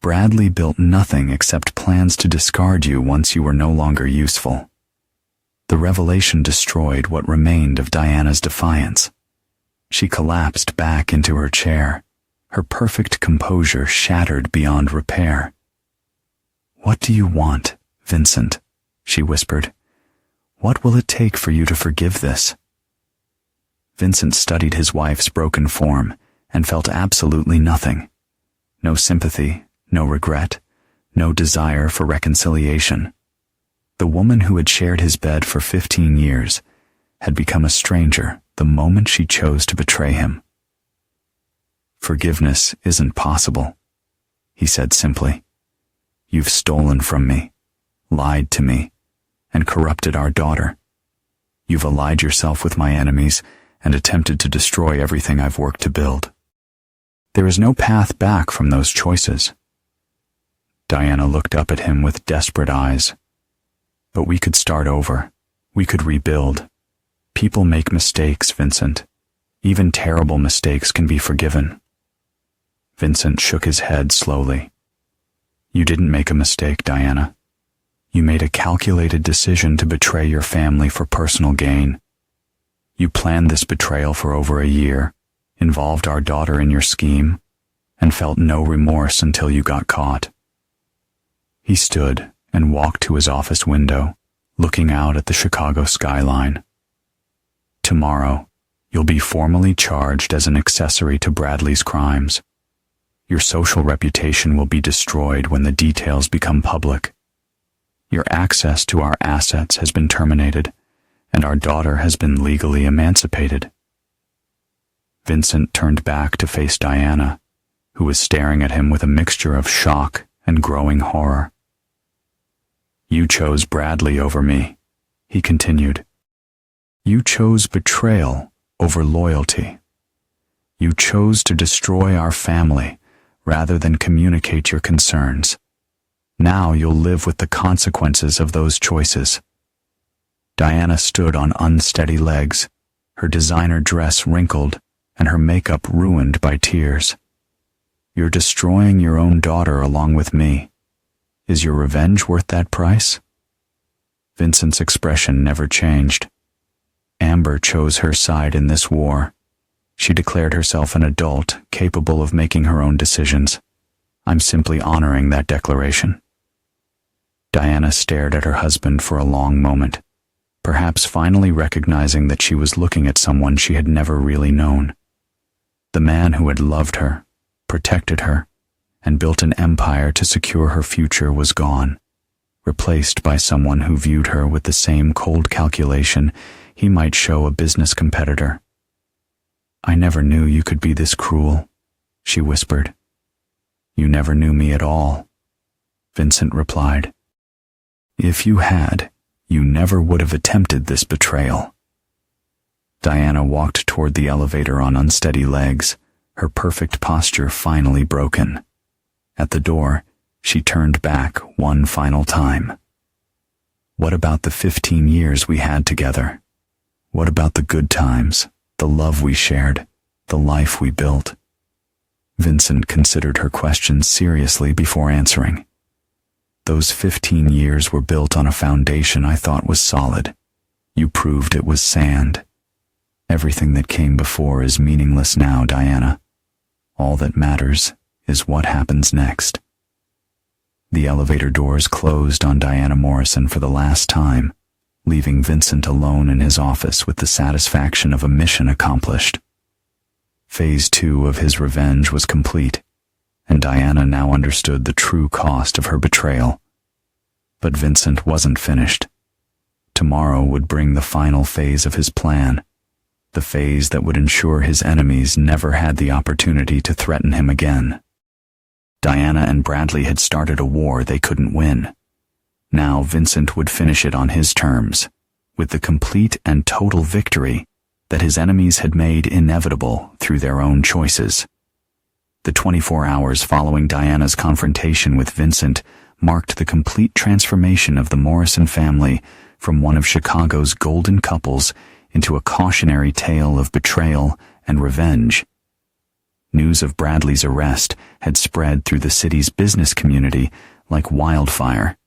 Bradley built nothing except plans to discard you once you were no longer useful." The revelation destroyed what remained of Diana's defiance. She collapsed back into her chair, her perfect composure shattered beyond repair. "What do you want, Vincent?" she whispered. "What will it take for you to forgive this?" Vincent studied his wife's broken form and felt absolutely nothing. No sympathy, no regret, no desire for reconciliation. The woman who had shared his bed for 15 years had become a stranger the moment she chose to betray him. "Forgiveness isn't possible," he said simply. "You've stolen from me, lied to me, and corrupted our daughter. You've allied yourself with my enemies and attempted to destroy everything I've worked to build. There is no path back from those choices." Diana looked up at him with desperate eyes. "But we could start over. We could rebuild. People make mistakes, Vincent. Even terrible mistakes can be forgiven." Vincent shook his head slowly. "You didn't make a mistake, Diana. You made a calculated decision to betray your family for personal gain. You planned this betrayal for over a year, involved our daughter in your scheme, and felt no remorse until you got caught." He stood and walked to his office window, looking out at the Chicago skyline. "Tomorrow, you'll be formally charged as an accessory to Bradley's crimes. Your social reputation will be destroyed when the details become public. Your access to our assets has been terminated, and our daughter has been legally emancipated." Vincent turned back to face Diana, who was staring at him with a mixture of shock and growing horror. "You chose Bradley over me," he continued. "You chose betrayal over loyalty. You chose to destroy our family rather than communicate your concerns. Now you'll live with the consequences of those choices." Diana stood on unsteady legs, her designer dress wrinkled and her makeup ruined by tears. "You're destroying your own daughter along with me. Is your revenge worth that price?" Vincent's expression never changed. Amber chose her side in this war. She declared herself an adult capable of making her own decisions. I'm simply honoring that declaration. Diana stared at her husband for a long moment, perhaps finally recognizing that she was looking at someone she had never really known. The man who had loved her, protected her, and built an empire to secure her future was gone, replaced by someone who viewed her with the same cold calculation he might show a business competitor. "I never knew you could be this cruel," she whispered. "You never knew me at all," Vincent replied. "If you had, you never would have attempted this betrayal." Diana walked toward the elevator on unsteady legs, her perfect posture finally broken. At the door, she turned back one final time. What about the 15 years we had together? What about the good times, the love we shared, the life we built? Vincent considered her question seriously before answering. Those 15 years were built on a foundation I thought was solid. You proved it was sand. Everything that came before is meaningless now, Diana. All that matters is what happens next. The elevator doors closed on Diana Morrison for the last time, leaving Vincent alone in his office with the satisfaction of a mission accomplished. Phase 2 of his revenge was complete, and Diana now understood the true cost of her betrayal. But Vincent wasn't finished. Tomorrow would bring the final phase of his plan, the phase that would ensure his enemies never had the opportunity to threaten him again. Diana and Bradley had started a war they couldn't win. Now Vincent would finish it on his terms, with the complete and total victory that his enemies had made inevitable through their own choices. The 24 hours following Diana's confrontation with Vincent marked the complete transformation of the Morrison family from one of Chicago's golden couples into a cautionary tale of betrayal and revenge. News of Bradley's arrest had spread through the city's business community like wildfire,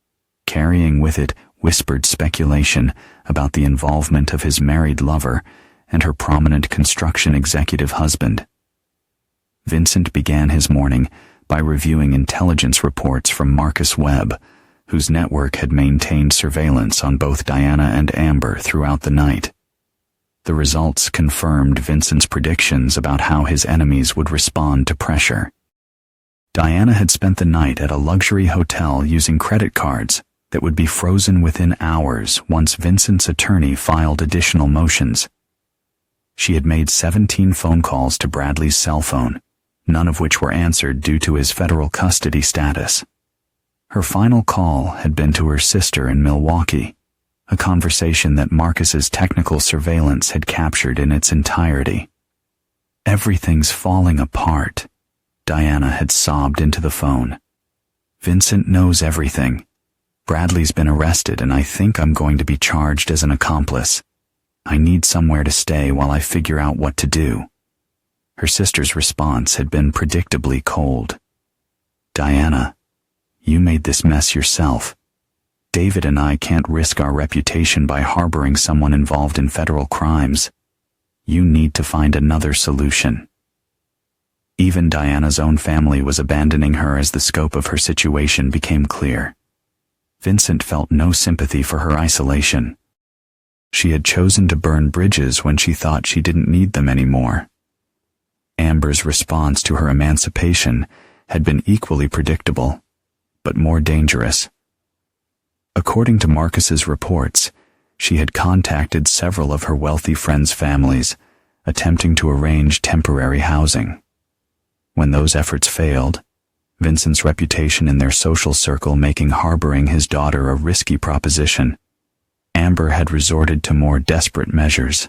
carrying with it whispered speculation about the involvement of his married lover and her prominent construction executive husband. Vincent began his morning by reviewing intelligence reports from Marcus Webb, whose network had maintained surveillance on both Diana and Amber throughout the night. The results confirmed Vincent's predictions about how his enemies would respond to pressure. Diana had spent the night at a luxury hotel using credit cards that would be frozen within hours once Vincent's attorney filed additional motions. She had made 17 phone calls to Bradley's cell phone, none of which were answered due to his federal custody status. Her final call had been to her sister in Milwaukee, a conversation that Marcus's technical surveillance had captured in its entirety. "Everything's falling apart," Diana had sobbed into the phone. "Vincent knows everything. Bradley's been arrested and I think I'm going to be charged as an accomplice. I need somewhere to stay while I figure out what to do." Her sister's response had been predictably cold. "Diana, you made this mess yourself. David and I can't risk our reputation by harboring someone involved in federal crimes. You need to find another solution." Even Diana's own family was abandoning her as the scope of her situation became clear. Vincent felt no sympathy for her isolation. She had chosen to burn bridges when she thought she didn't need them anymore. Amber's response to her emancipation had been equally predictable, but more dangerous. According to Marcus's reports, she had contacted several of her wealthy friends' families, attempting to arrange temporary housing. When those efforts failed, Vincent's reputation in their social circle making harboring his daughter a risky proposition, Amber had resorted to more desperate measures.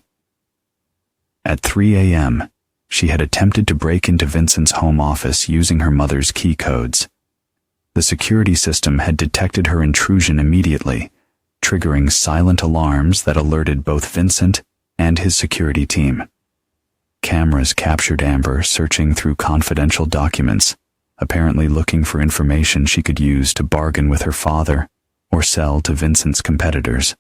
At 3 a.m., she had attempted to break into Vincent's home office using her mother's key codes. The security system had detected her intrusion immediately, triggering silent alarms that alerted both Vincent and his security team. Cameras captured Amber searching through confidential documents, apparently looking for information she could use to bargain with her father or sell to Vincent's competitors.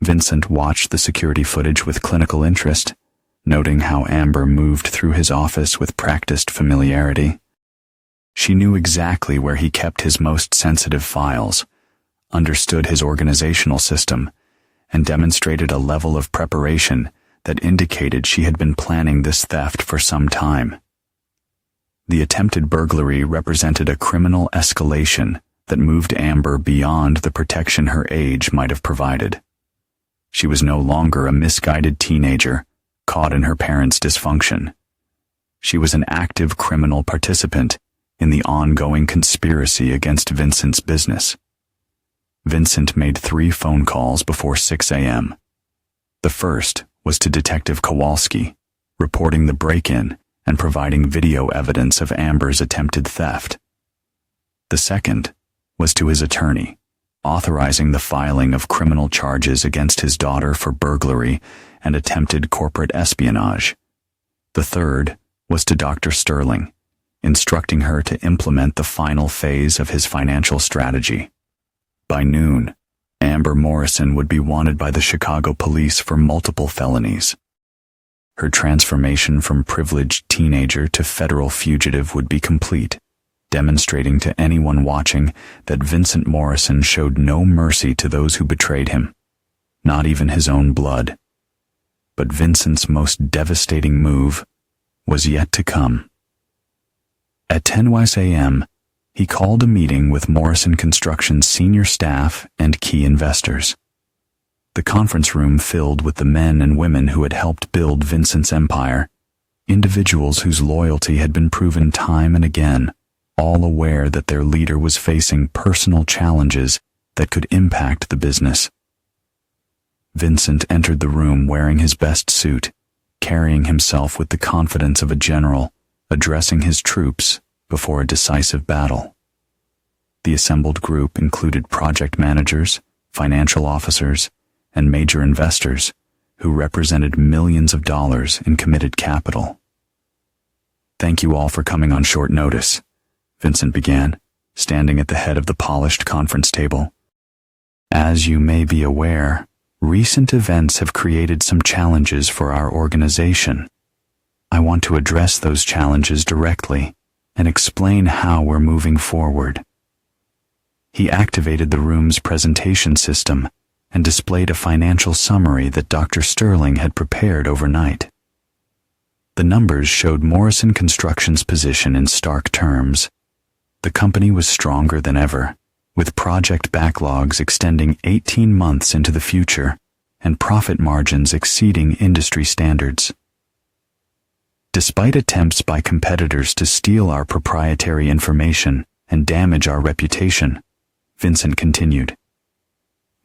Vincent watched the security footage with clinical interest, noting how Amber moved through his office with practiced familiarity. She knew exactly where he kept his most sensitive files, understood his organizational system, and demonstrated a level of preparation that indicated she had been planning this theft for some time. The attempted burglary represented a criminal escalation that moved Amber beyond the protection her age might have provided. She was no longer a misguided teenager caught in her parents' dysfunction. She was an active criminal participant in the ongoing conspiracy against Vincent's business. Vincent made 3 phone calls before 6 a.m. The first was to Detective Kowalski, reporting the break-in and providing video evidence of Amber's attempted theft. The second was to his attorney, authorizing the filing of criminal charges against his daughter for burglary and attempted corporate espionage. The third was to Dr. Sterling, instructing her to implement the final phase of his financial strategy. By noon, Amber Morrison would be wanted by the Chicago police for multiple felonies. her transformation from privileged teenager to federal fugitive would be complete, demonstrating to anyone watching that Vincent Morrison showed no mercy to those who betrayed him, not even his own blood. But Vincent's most devastating move was yet to come. At 10 a.m., he called a meeting with Morrison Construction's senior staff and key investors. The conference room filled with the men and women who had helped build Vincent's empire, individuals whose loyalty had been proven time and again, all aware that their leader was facing personal challenges that could impact the business. Vincent entered the room wearing his best suit, carrying himself with the confidence of a general, addressing his troops before a decisive battle. The assembled group included project managers, financial officers, and major investors who represented millions of dollars in committed capital. "Thank you all for coming on short notice," Vincent began, standing at the head of the polished conference table. "As you may be aware, recent events have created some challenges for our organization. I want to address those challenges directly and explain how we're moving forward." He activated the room's presentation system and displayed a financial summary that Dr. Sterling had prepared overnight. The numbers showed Morrison Construction's position in stark terms. The company was stronger than ever, with project backlogs extending 18 months into the future and profit margins exceeding industry standards. Despite attempts by competitors to steal our proprietary information and damage our reputation, Vincent continued,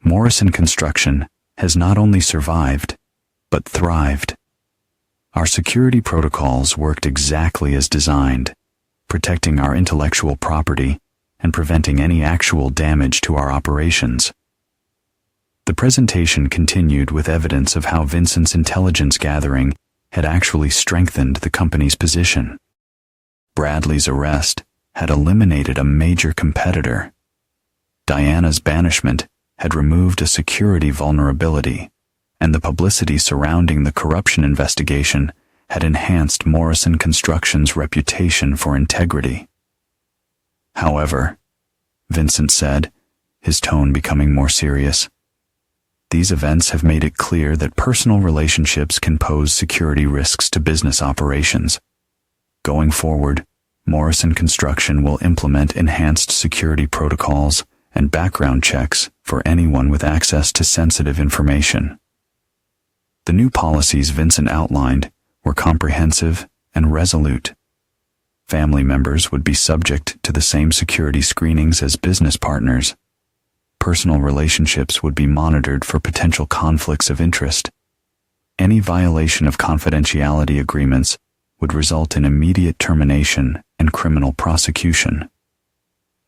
Morrison Construction has not only survived, but thrived. Our security protocols worked exactly as designed, protecting our intellectual property and preventing any actual damage to our operations. The presentation continued with evidence of how Vincent's intelligence gathering had actually strengthened the company's position. Bradley's arrest had eliminated a major competitor. Diana's banishment had removed a security vulnerability, and the publicity surrounding the corruption investigation had enhanced Morrison Construction's reputation for integrity. However, Vincent said, his tone becoming more serious, these events have made it clear that personal relationships can pose security risks to business operations. Going forward, Morrison Construction will implement enhanced security protocols and background checks for anyone with access to sensitive information. The new policies Vincent outlined were comprehensive and resolute. Family members would be subject to the same security screenings as business partners. Personal relationships would be monitored for potential conflicts of interest. Any violation of confidentiality agreements would result in immediate termination and criminal prosecution.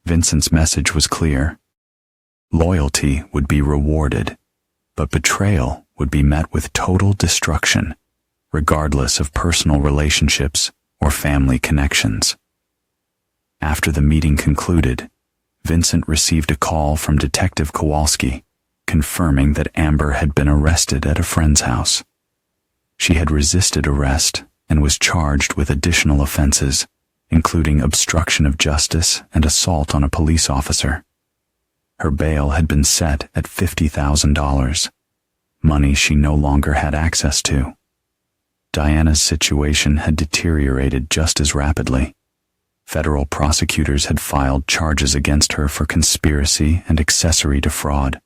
Vincent's message was clear. Loyalty would be rewarded, but betrayal would be met with total destruction, regardless of personal relationships or family connections. After the meeting concluded, Vincent received a call from Detective Kowalski, confirming that Amber had been arrested at a friend's house. She had resisted arrest and was charged with additional offenses, including obstruction of justice and assault on a police officer. Her bail had been set at $50,000, money she no longer had access to. Diana's situation had deteriorated just as rapidly. Federal prosecutors had filed charges against her for conspiracy and accessory to fraud.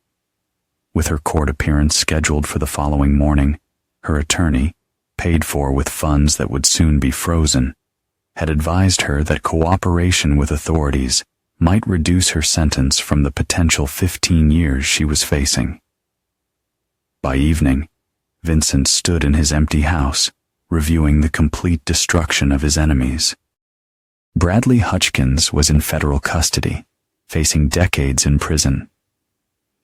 With her court appearance scheduled for the following morning, her attorney, paid for with funds that would soon be frozen, had advised her that cooperation with authorities might reduce her sentence from the potential 15 years she was facing. By evening, Vincent stood in his empty house, reviewing the complete destruction of his enemies. Bradley Hutchkins was in federal custody, facing decades in prison.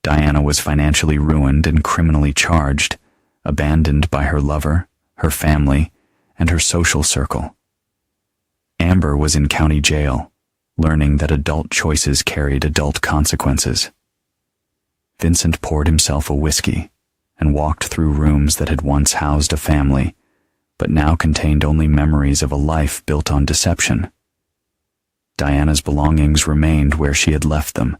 Diana was financially ruined and criminally charged, abandoned by her lover, her family, and her social circle. Amber was in county jail, learning that adult choices carried adult consequences. Vincent poured himself a whiskey and walked through rooms that had once housed a family, but now contained only memories of a life built on deception. Diana's belongings remained where she had left them,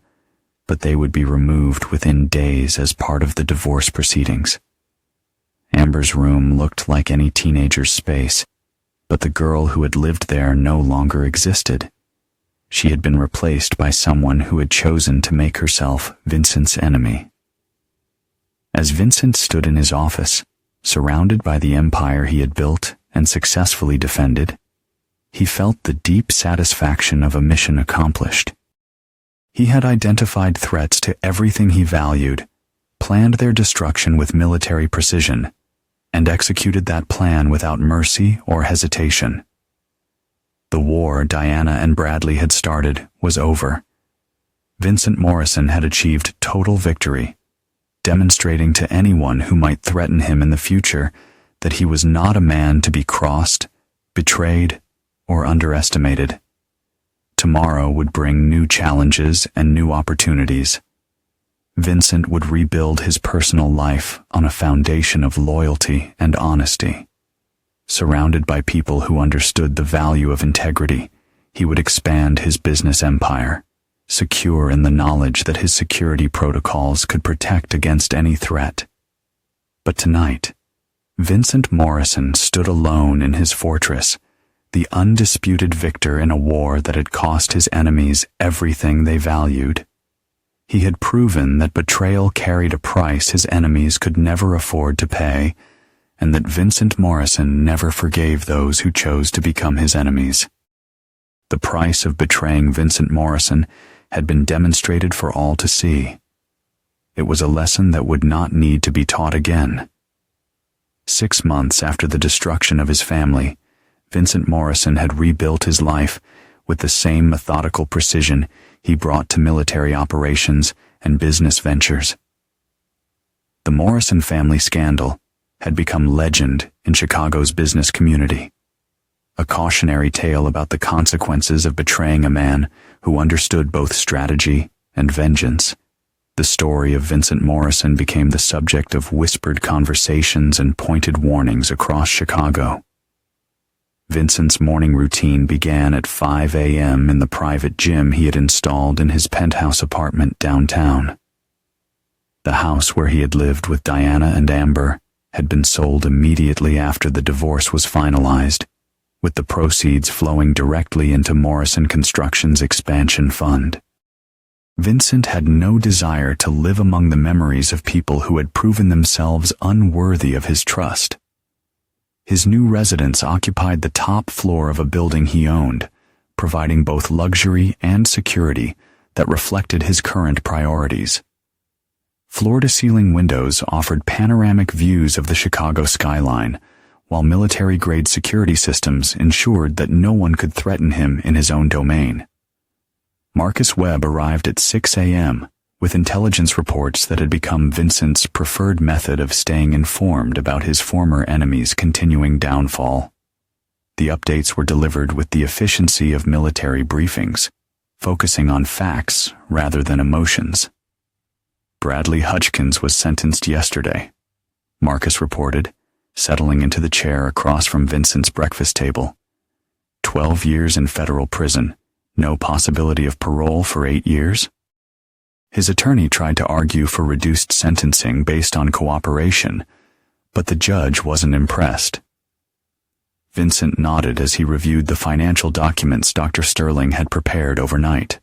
but they would be removed within days as part of the divorce proceedings. Amber's room looked like any teenager's space, but the girl who had lived there no longer existed. She had been replaced by someone who had chosen to make herself Vincent's enemy. As Vincent stood in his office, surrounded by the empire he had built and successfully defended, he felt the deep satisfaction of a mission accomplished. He had identified threats to everything he valued, planned their destruction with military precision, and executed that plan without mercy or hesitation. The war Diana and Bradley had started was over. Vincent Morrison had achieved total victory, demonstrating to anyone who might threaten him in the future that he was not a man to be crossed, betrayed, or underestimated. Tomorrow would bring new challenges and new opportunities. Vincent would rebuild his personal life on a foundation of loyalty and honesty. Surrounded by people who understood the value of integrity, he would expand his business empire, secure in the knowledge that his security protocols could protect against any threat. But tonight, Vincent Morrison stood alone in his fortress, the undisputed victor in a war that had cost his enemies everything they valued. He had proven that betrayal carried a price his enemies could never afford to pay, and that Vincent Morrison never forgave those who chose to become his enemies. The price of betraying Vincent Morrison had been demonstrated for all to see. It was a lesson that would not need to be taught again. 6 months after the destruction of his family, Vincent Morrison had rebuilt his life with the same methodical precision he brought to military operations and business ventures. The Morrison family scandal had become legend in Chicago's business community, a cautionary tale about the consequences of betraying a man who understood both strategy and vengeance. The story of Vincent Morrison became the subject of whispered conversations and pointed warnings across Chicago. Vincent's morning routine began at 5 a.m. in the private gym he had installed in his penthouse apartment downtown. The house where he had lived with Diana and Amber had been sold immediately after the divorce was finalized, with the proceeds flowing directly into Morrison Construction's expansion fund. Vincent had no desire to live among the memories of people who had proven themselves unworthy of his trust. His new residence occupied the top floor of a building he owned, providing both luxury and security that reflected his current priorities. Floor-to-ceiling windows offered panoramic views of the Chicago skyline, while military-grade security systems ensured that no one could threaten him in his own domain. Marcus Webb arrived at 6 a.m., with intelligence reports that had become Vincent's preferred method of staying informed about his former enemy's continuing downfall. The updates were delivered with the efficiency of military briefings, focusing on facts rather than emotions. Bradley Hutchkins was sentenced yesterday, Marcus reported, settling into the chair across from Vincent's breakfast table. 12 years in federal prison, no possibility of parole for 8 years? His attorney tried to argue for reduced sentencing based on cooperation, but the judge wasn't impressed. Vincent nodded as he reviewed the financial documents Dr. Sterling had prepared overnight.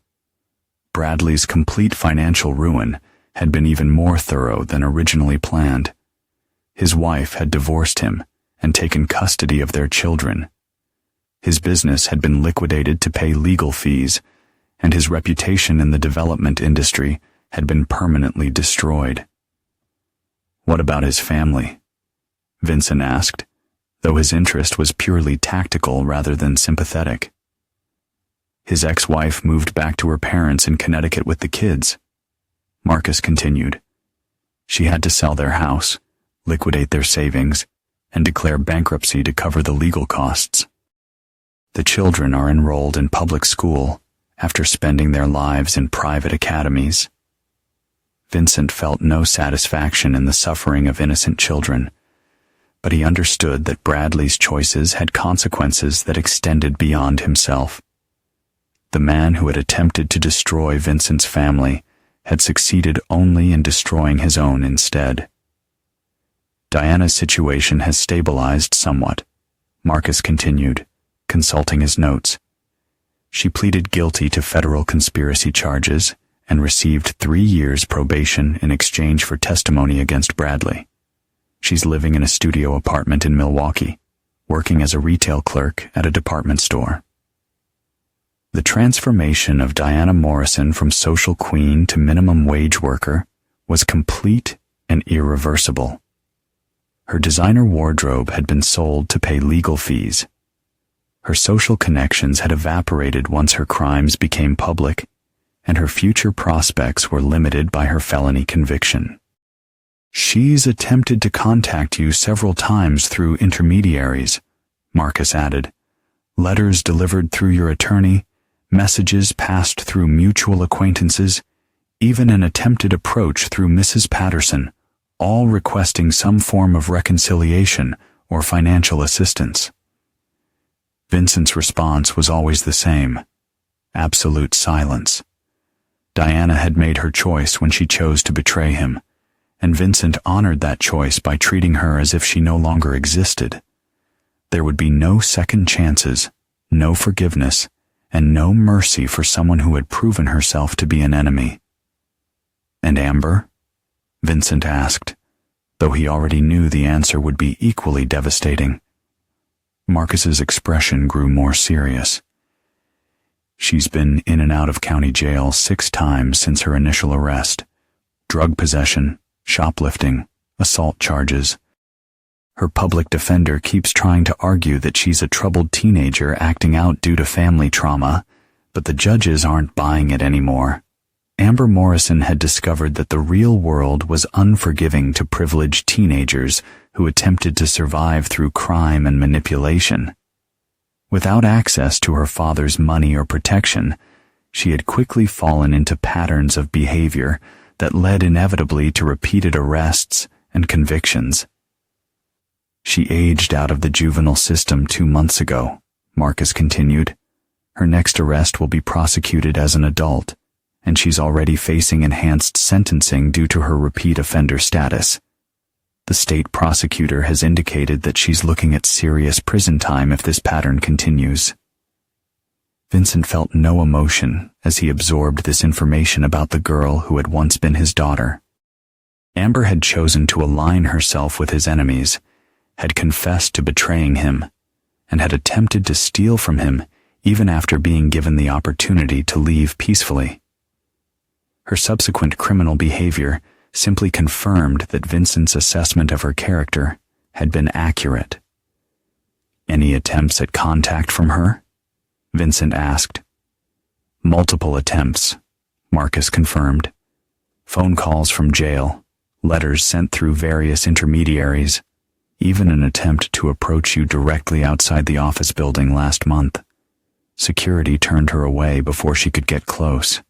Bradley's complete financial ruin had been even more thorough than originally planned. His wife had divorced him and taken custody of their children. His business had been liquidated to pay legal fees, and his reputation in the development industry had been permanently destroyed. What about his family? Vincent asked, though his interest was purely tactical rather than sympathetic. His ex-wife moved back to her parents in Connecticut with the kids. Marcus continued. She had to sell their house, liquidate their savings, and declare bankruptcy to cover the legal costs. The children are enrolled in public school after spending their lives in private academies. Vincent felt no satisfaction in the suffering of innocent children, but he understood that Bradley's choices had consequences that extended beyond himself. The man who had attempted to destroy Vincent's family had succeeded only in destroying his own instead. Diana's situation has stabilized somewhat, Marcus continued, consulting his notes. She pleaded guilty to federal conspiracy charges and received 3 years probation in exchange for testimony against Bradley. She's living in a studio apartment in Milwaukee, working as a retail clerk at a department store. The transformation of Diana Morrison from social queen to minimum wage worker was complete and irreversible. Her designer wardrobe had been sold to pay legal fees. Her social connections had evaporated once her crimes became public, and her future prospects were limited by her felony conviction. "She's attempted to contact you several times through intermediaries," Marcus added. "Letters delivered through your attorney, messages passed through mutual acquaintances, even an attempted approach through Mrs. Patterson, all requesting some form of reconciliation or financial assistance." Vincent's response was always the same: absolute silence. Diana had made her choice when she chose to betray him, and Vincent honored that choice by treating her as if she no longer existed. There would be no second chances, no forgiveness, and no mercy for someone who had proven herself to be an enemy. "And Amber?" Vincent asked, though he already knew the answer would be equally devastating. Marcus's expression grew more serious. "She's been in and out of county jail 6 times since her initial arrest. Drug possession, shoplifting, assault charges. Her public defender keeps trying to argue that she's a troubled teenager acting out due to family trauma, but the judges aren't buying it anymore." Amber Morrison had discovered that the real world was unforgiving to privileged teenagers who attempted to survive through crime and manipulation. Without access to her father's money or protection, she had quickly fallen into patterns of behavior that led inevitably to repeated arrests and convictions. "She aged out of the juvenile system 2 months ago," Marcus continued. "Her next arrest will be prosecuted as an adult, and she's already facing enhanced sentencing due to her repeat offender status. The state prosecutor has indicated that she's looking at serious prison time if this pattern continues." Vincent felt no emotion as he absorbed this information about the girl who had once been his daughter. Amber had chosen to align herself with his enemies, had confessed to betraying him, and had attempted to steal from him even after being given the opportunity to leave peacefully. Her subsequent criminal behavior simply confirmed that Vincent's assessment of her character had been accurate. "Any attempts at contact from her?" Vincent asked. "Multiple attempts," Marcus confirmed. "Phone calls from jail, letters sent through various intermediaries, even an attempt to approach you directly outside the office building last month. Security turned her away before she could get close."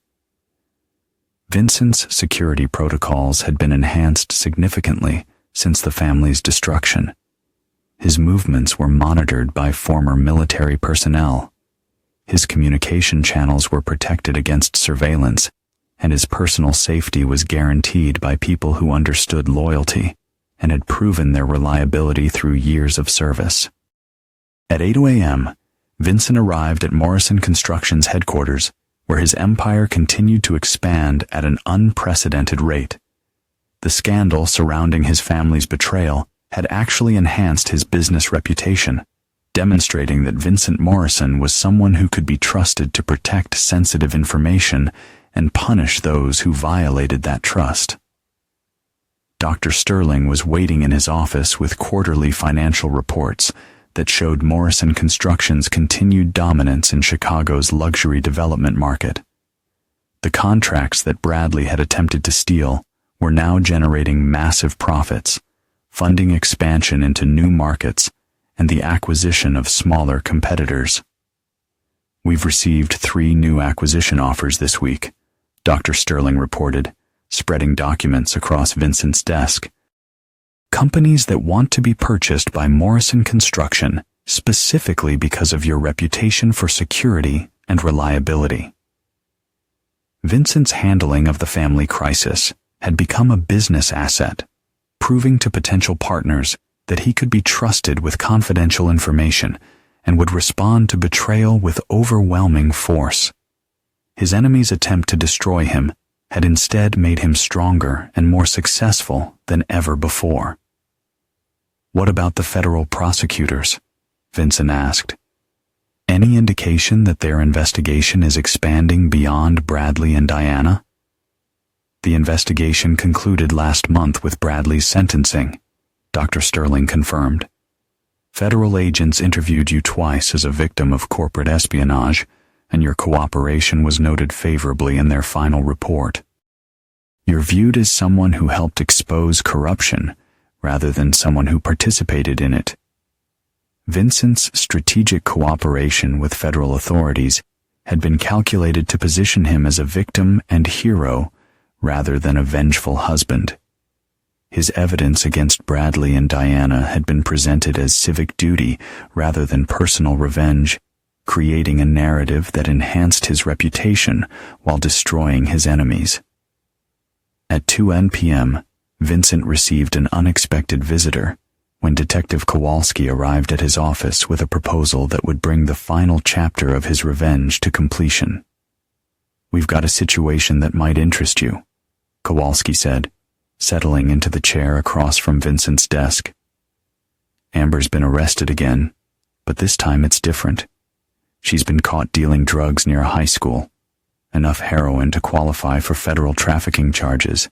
Vincent's security protocols had been enhanced significantly since the family's destruction. His movements were monitored by former military personnel. His communication channels were protected against surveillance, and his personal safety was guaranteed by people who understood loyalty and had proven their reliability through years of service. At 8 a.m., Vincent arrived at Morrison Construction's headquarters, where his empire continued to expand at an unprecedented rate. The scandal surrounding his family's betrayal had actually enhanced his business reputation, demonstrating that Vincent Morrison was someone who could be trusted to protect sensitive information and punish those who violated that trust. Dr. Sterling was waiting in his office with quarterly financial reports that showed Morrison Construction's continued dominance in Chicago's luxury development market. The contracts that Bradley had attempted to steal were now generating massive profits, funding expansion into new markets and the acquisition of smaller competitors. "We've received 3 new acquisition offers this week," Dr. Sterling reported, spreading documents across Vincent's desk. companies that want to be purchased by Morrison Construction specifically because of your reputation for security and reliability. Vincent's handling of the family crisis had become a business asset, proving to potential partners that he could be trusted with confidential information and would respond to betrayal with overwhelming force. His enemies' attempt to destroy him had instead made him stronger and more successful than ever before. "What about the federal prosecutors?" Vincent asked. "Any indication that their investigation is expanding beyond Bradley and Diana?" "The investigation concluded last month with Bradley's sentencing," Dr. Sterling confirmed. "Federal agents interviewed you twice as a victim of corporate espionage, and your cooperation was noted favorably in their final report. You're viewed as someone who helped expose corruption rather than someone who participated in it." Vincent's strategic cooperation with federal authorities had been calculated to position him as a victim and hero rather than a vengeful husband. His evidence against Bradley and Diana had been presented as civic duty rather than personal revenge, creating a narrative that enhanced his reputation while destroying his enemies. At 2 p.m., Vincent received an unexpected visitor when Detective Kowalski arrived at his office with a proposal that would bring the final chapter of his revenge to completion. "We've got a situation that might interest you," Kowalski said, settling into the chair across from Vincent's desk. "Amber's been arrested again, but this time it's different. She's been caught dealing drugs near a high school, enough heroin to qualify for federal trafficking charges."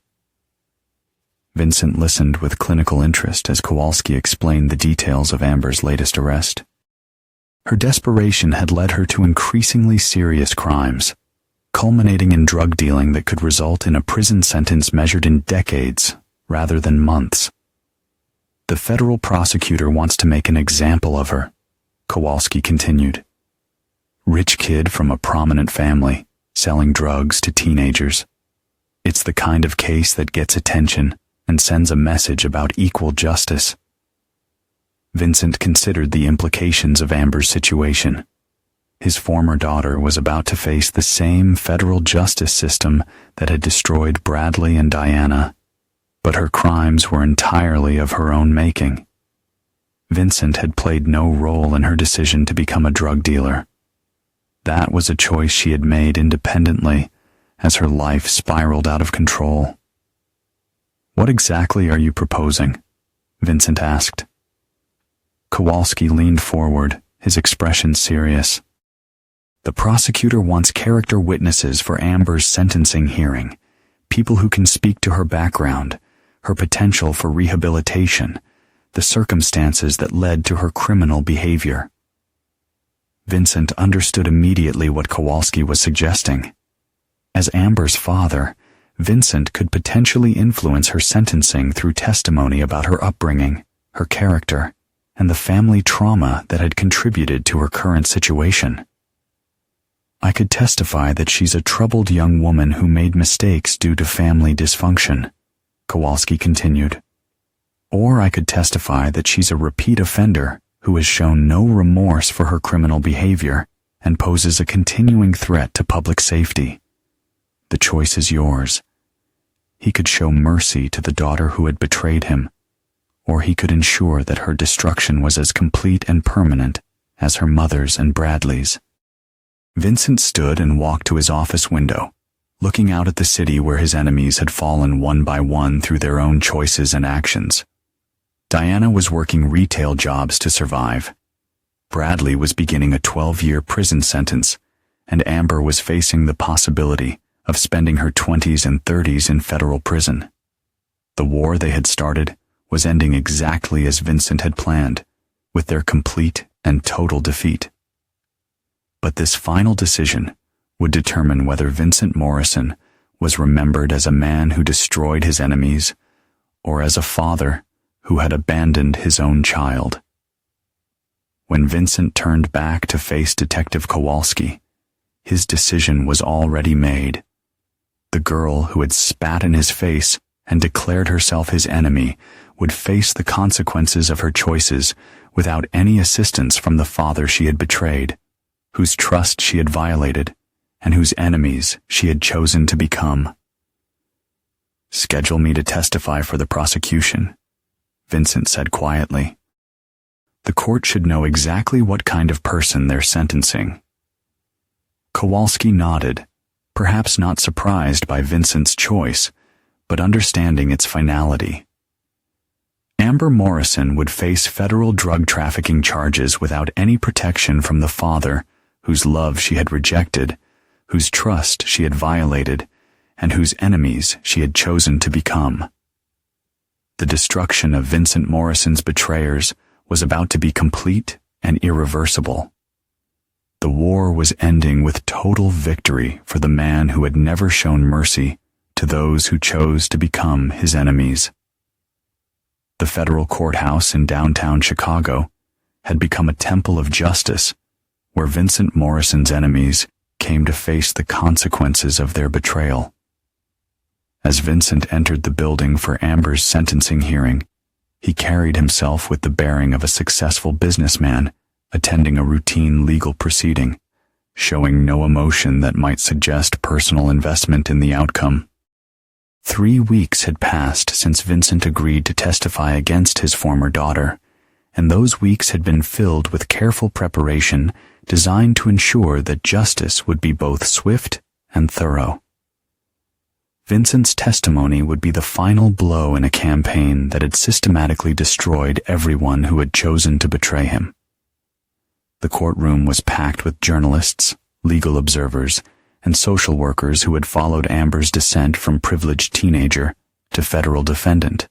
Vincent listened with clinical interest as Kowalski explained the details of Amber's latest arrest. Her desperation had led her to increasingly serious crimes, culminating in drug dealing that could result in a prison sentence measured in decades rather than months. "The federal prosecutor wants to make an example of her," Kowalski continued. "Rich kid from a prominent family, selling drugs to teenagers. It's the kind of case that gets attention and sends a message about equal justice." Vincent considered the implications of Amber's situation. His former daughter was about to face the same federal justice system that had destroyed Bradley and Diana, but her crimes were entirely of her own making. Vincent had played no role in her decision to become a drug dealer. That was a choice she had made independently as her life spiraled out of control. "What exactly are you proposing?" Vincent asked. Kowalski leaned forward, his expression serious. "The prosecutor wants character witnesses for Amber's sentencing hearing, people who can speak to her background, her potential for rehabilitation, the circumstances that led to her criminal behavior." Vincent understood immediately what Kowalski was suggesting. As Amber's father, Vincent could potentially influence her sentencing through testimony about her upbringing, her character, and the family trauma that had contributed to her current situation. "I could testify that she's a troubled young woman who made mistakes due to family dysfunction," Kowalski continued. "Or I could testify that she's a repeat offender who has shown no remorse for her criminal behavior and poses a continuing threat to public safety. The choice is yours. He could show mercy to the daughter who had betrayed him, or he could ensure that her destruction was as complete and permanent as her mother's and Bradley's." Vincent stood and walked to his office window, looking out at the city where his enemies had fallen one by one through their own choices and actions. Diana was working retail jobs to survive. Bradley was beginning a 12-year prison sentence, and Amber was facing the possibility of spending her 20s and 30s in federal prison. The war they had started was ending exactly as Vincent had planned, with their complete and total defeat. But this final decision would determine whether Vincent Morrison was remembered as a man who destroyed his enemies or as a father who had abandoned his own child. When Vincent turned back to face Detective Kowalski, his decision was already made. The girl who had spat in his face and declared herself his enemy would face the consequences of her choices without any assistance from the father she had betrayed, whose trust she had violated, and whose enemies she had chosen to become. "Schedule me to testify for the prosecution," Vincent said quietly. The court should know exactly what kind of person they're sentencing. Kowalski nodded, perhaps not surprised by Vincent's choice, but understanding its finality. Amber Morrison would face federal drug trafficking charges without any protection from the father whose love she had rejected, whose trust she had violated, and whose enemies she had chosen to become. The destruction of Vincent Morrison's betrayers was about to be complete and irreversible. The war was ending with total victory for the man who had never shown mercy to those who chose to become his enemies. The federal courthouse in downtown Chicago had become a temple of justice where Vincent Morrison's enemies came to face the consequences of their betrayal. As Vincent entered the building for Amber's sentencing hearing, he carried himself with the bearing of a successful businessman attending a routine legal proceeding, showing no emotion that might suggest personal investment in the outcome. 3 weeks had passed since Vincent agreed to testify against his former daughter, and those weeks had been filled with careful preparation designed to ensure that justice would be both swift and thorough. Vincent's testimony would be the final blow in a campaign that had systematically destroyed everyone who had chosen to betray him. The courtroom was packed with journalists, legal observers, and social workers who had followed Amber's descent from privileged teenager to federal defendant.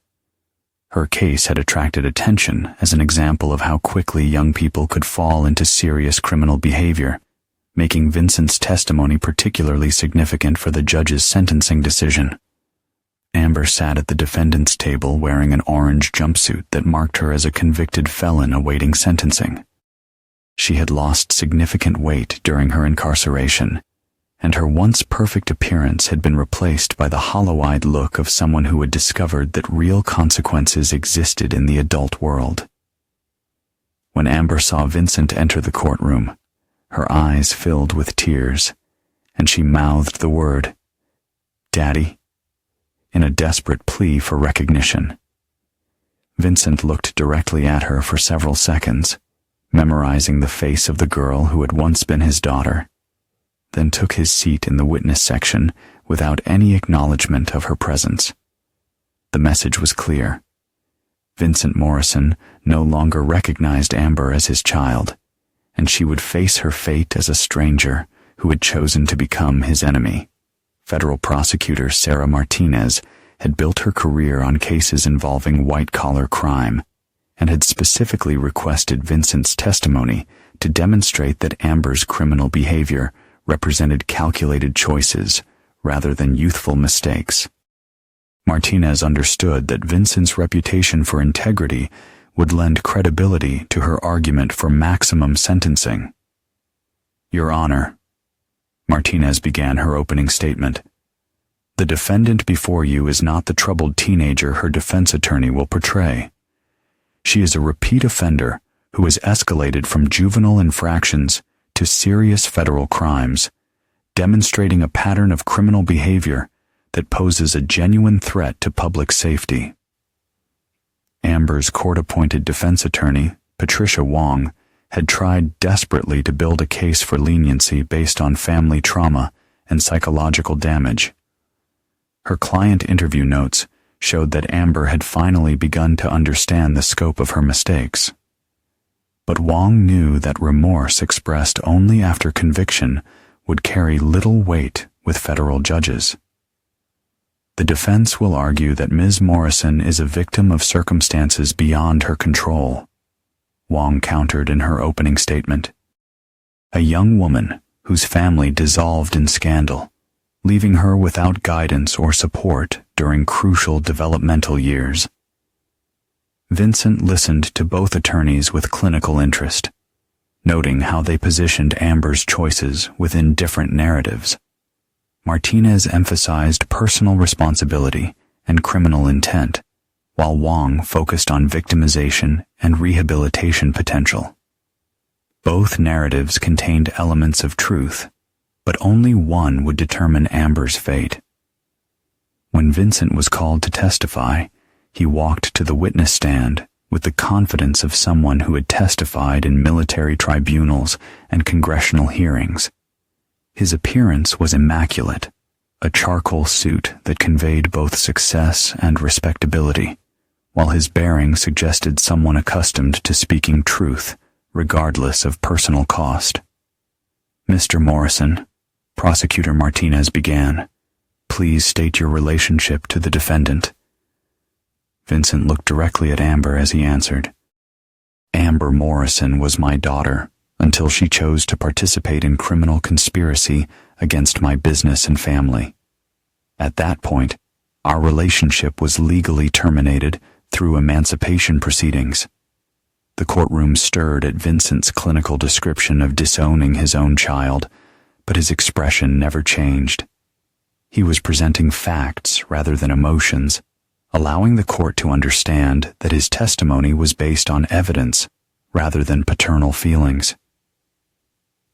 Her case had attracted attention as an example of how quickly young people could fall into serious criminal behavior, making Vincent's testimony particularly significant for the judge's sentencing decision. Amber sat at the defendant's table wearing an orange jumpsuit that marked her as a convicted felon awaiting sentencing. She had lost significant weight during her incarceration, and her once perfect appearance had been replaced by the hollow-eyed look of someone who had discovered that real consequences existed in the adult world. When Amber saw Vincent enter the courtroom, her eyes filled with tears, and she mouthed the word, "Daddy," in a desperate plea for recognition. Vincent looked directly at her for several seconds, memorizing the face of the girl who had once been his daughter, then took his seat in the witness section without any acknowledgement of her presence. The message was clear. Vincent Morrison no longer recognized Amber as his child, and she would face her fate as a stranger who had chosen to become his enemy. Federal prosecutor Sarah Martinez had built her career on cases involving white-collar crime, and had specifically requested Vincent's testimony to demonstrate that Amber's criminal behavior represented calculated choices rather than youthful mistakes. Martinez understood that Vincent's reputation for integrity would lend credibility to her argument for maximum sentencing. "Your Honor," Martinez began her opening statement, "the defendant before you is not the troubled teenager her defense attorney will portray. She is a repeat offender who has escalated from juvenile infractions to serious federal crimes, demonstrating a pattern of criminal behavior that poses a genuine threat to public safety." Amber's court-appointed defense attorney, Patricia Wong, had tried desperately to build a case for leniency based on family trauma and psychological damage. Her client interview notes showed that Amber had finally begun to understand the scope of her mistakes. But Wong knew that remorse expressed only after conviction would carry little weight with federal judges. "The defense will argue that Ms. Morrison is a victim of circumstances beyond her control," Wong countered in her opening statement. "A young woman whose family dissolved in scandal, leaving her without guidance or support during crucial developmental years." Vincent listened to both attorneys with clinical interest, noting how they positioned Amber's choices within different narratives. Martinez emphasized personal responsibility and criminal intent, while Wong focused on victimization and rehabilitation potential. Both narratives contained elements of truth, but only one would determine Amber's fate. When Vincent was called to testify, he walked to the witness stand with the confidence of someone who had testified in military tribunals and congressional hearings. His appearance was immaculate, a charcoal suit that conveyed both success and respectability, while his bearing suggested someone accustomed to speaking truth, regardless of personal cost. "Mr. Morrison," Prosecutor Martinez began, "please state your relationship to the defendant." Vincent looked directly at Amber as he answered. "Amber Morrison was my daughter until she chose to participate in criminal conspiracy against my business and family. At that point, our relationship was legally terminated through emancipation proceedings." The courtroom stirred at Vincent's clinical description of disowning his own child, but his expression never changed. He was presenting facts rather than emotions, allowing the court to understand that his testimony was based on evidence rather than paternal feelings.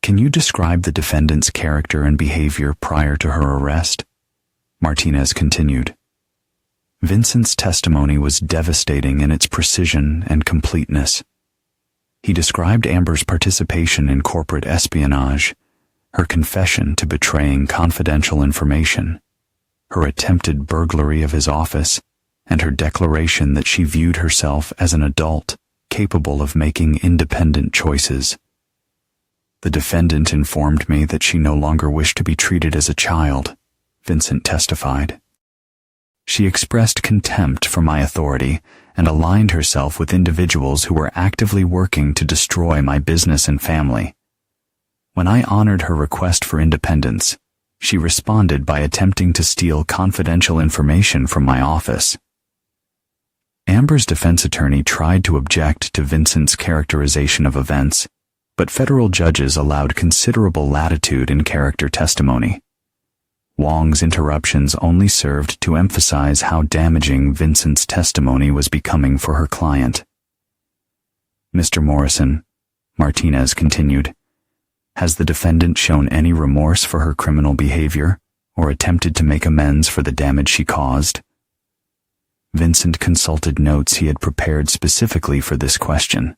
"Can you describe the defendant's character and behavior prior to her arrest?" Martinez continued. Vincent's testimony was devastating in its precision and completeness. He described Amber's participation in corporate espionage, her confession to betraying confidential information, her attempted burglary of his office, and her declaration that she viewed herself as an adult capable of making independent choices. "The defendant informed me that she no longer wished to be treated as a child," Vincent testified. "She expressed contempt for my authority and aligned herself with individuals who were actively working to destroy my business and family. When I honored her request for independence, she responded by attempting to steal confidential information from my office." Amber's defense attorney tried to object to Vincent's characterization of events, but federal judges allowed considerable latitude in character testimony. Wong's interruptions only served to emphasize how damaging Vincent's testimony was becoming for her client. "Mr. Morrison," Martinez continued, "has the defendant shown any remorse for her criminal behavior or attempted to make amends for the damage she caused?" Vincent consulted notes he had prepared specifically for this question.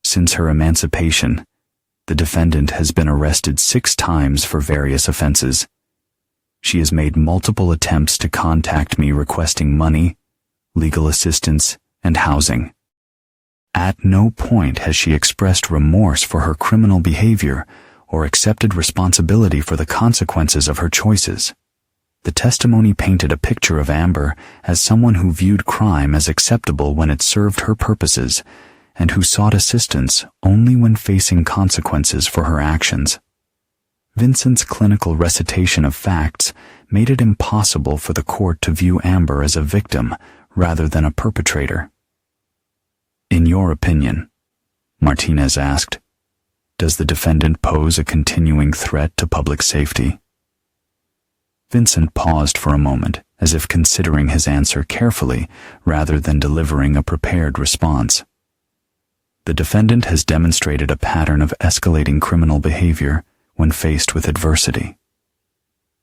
Since her emancipation, the defendant has been arrested 6 times for various offenses. She has made multiple attempts to contact me requesting money, legal assistance, and housing. At no point has she expressed remorse for her criminal behavior or accepted responsibility for the consequences of her choices. The testimony painted a picture of Amber as someone who viewed crime as acceptable when it served her purposes and who sought assistance only when facing consequences for her actions. Vincent's clinical recitation of facts made it impossible for the court to view Amber as a victim rather than a perpetrator. "In your opinion," Martinez asked, "does the defendant pose a continuing threat to public safety?" Vincent paused for a moment, as if considering his answer carefully rather than delivering a prepared response. "The defendant has demonstrated a pattern of escalating criminal behavior when faced with adversity.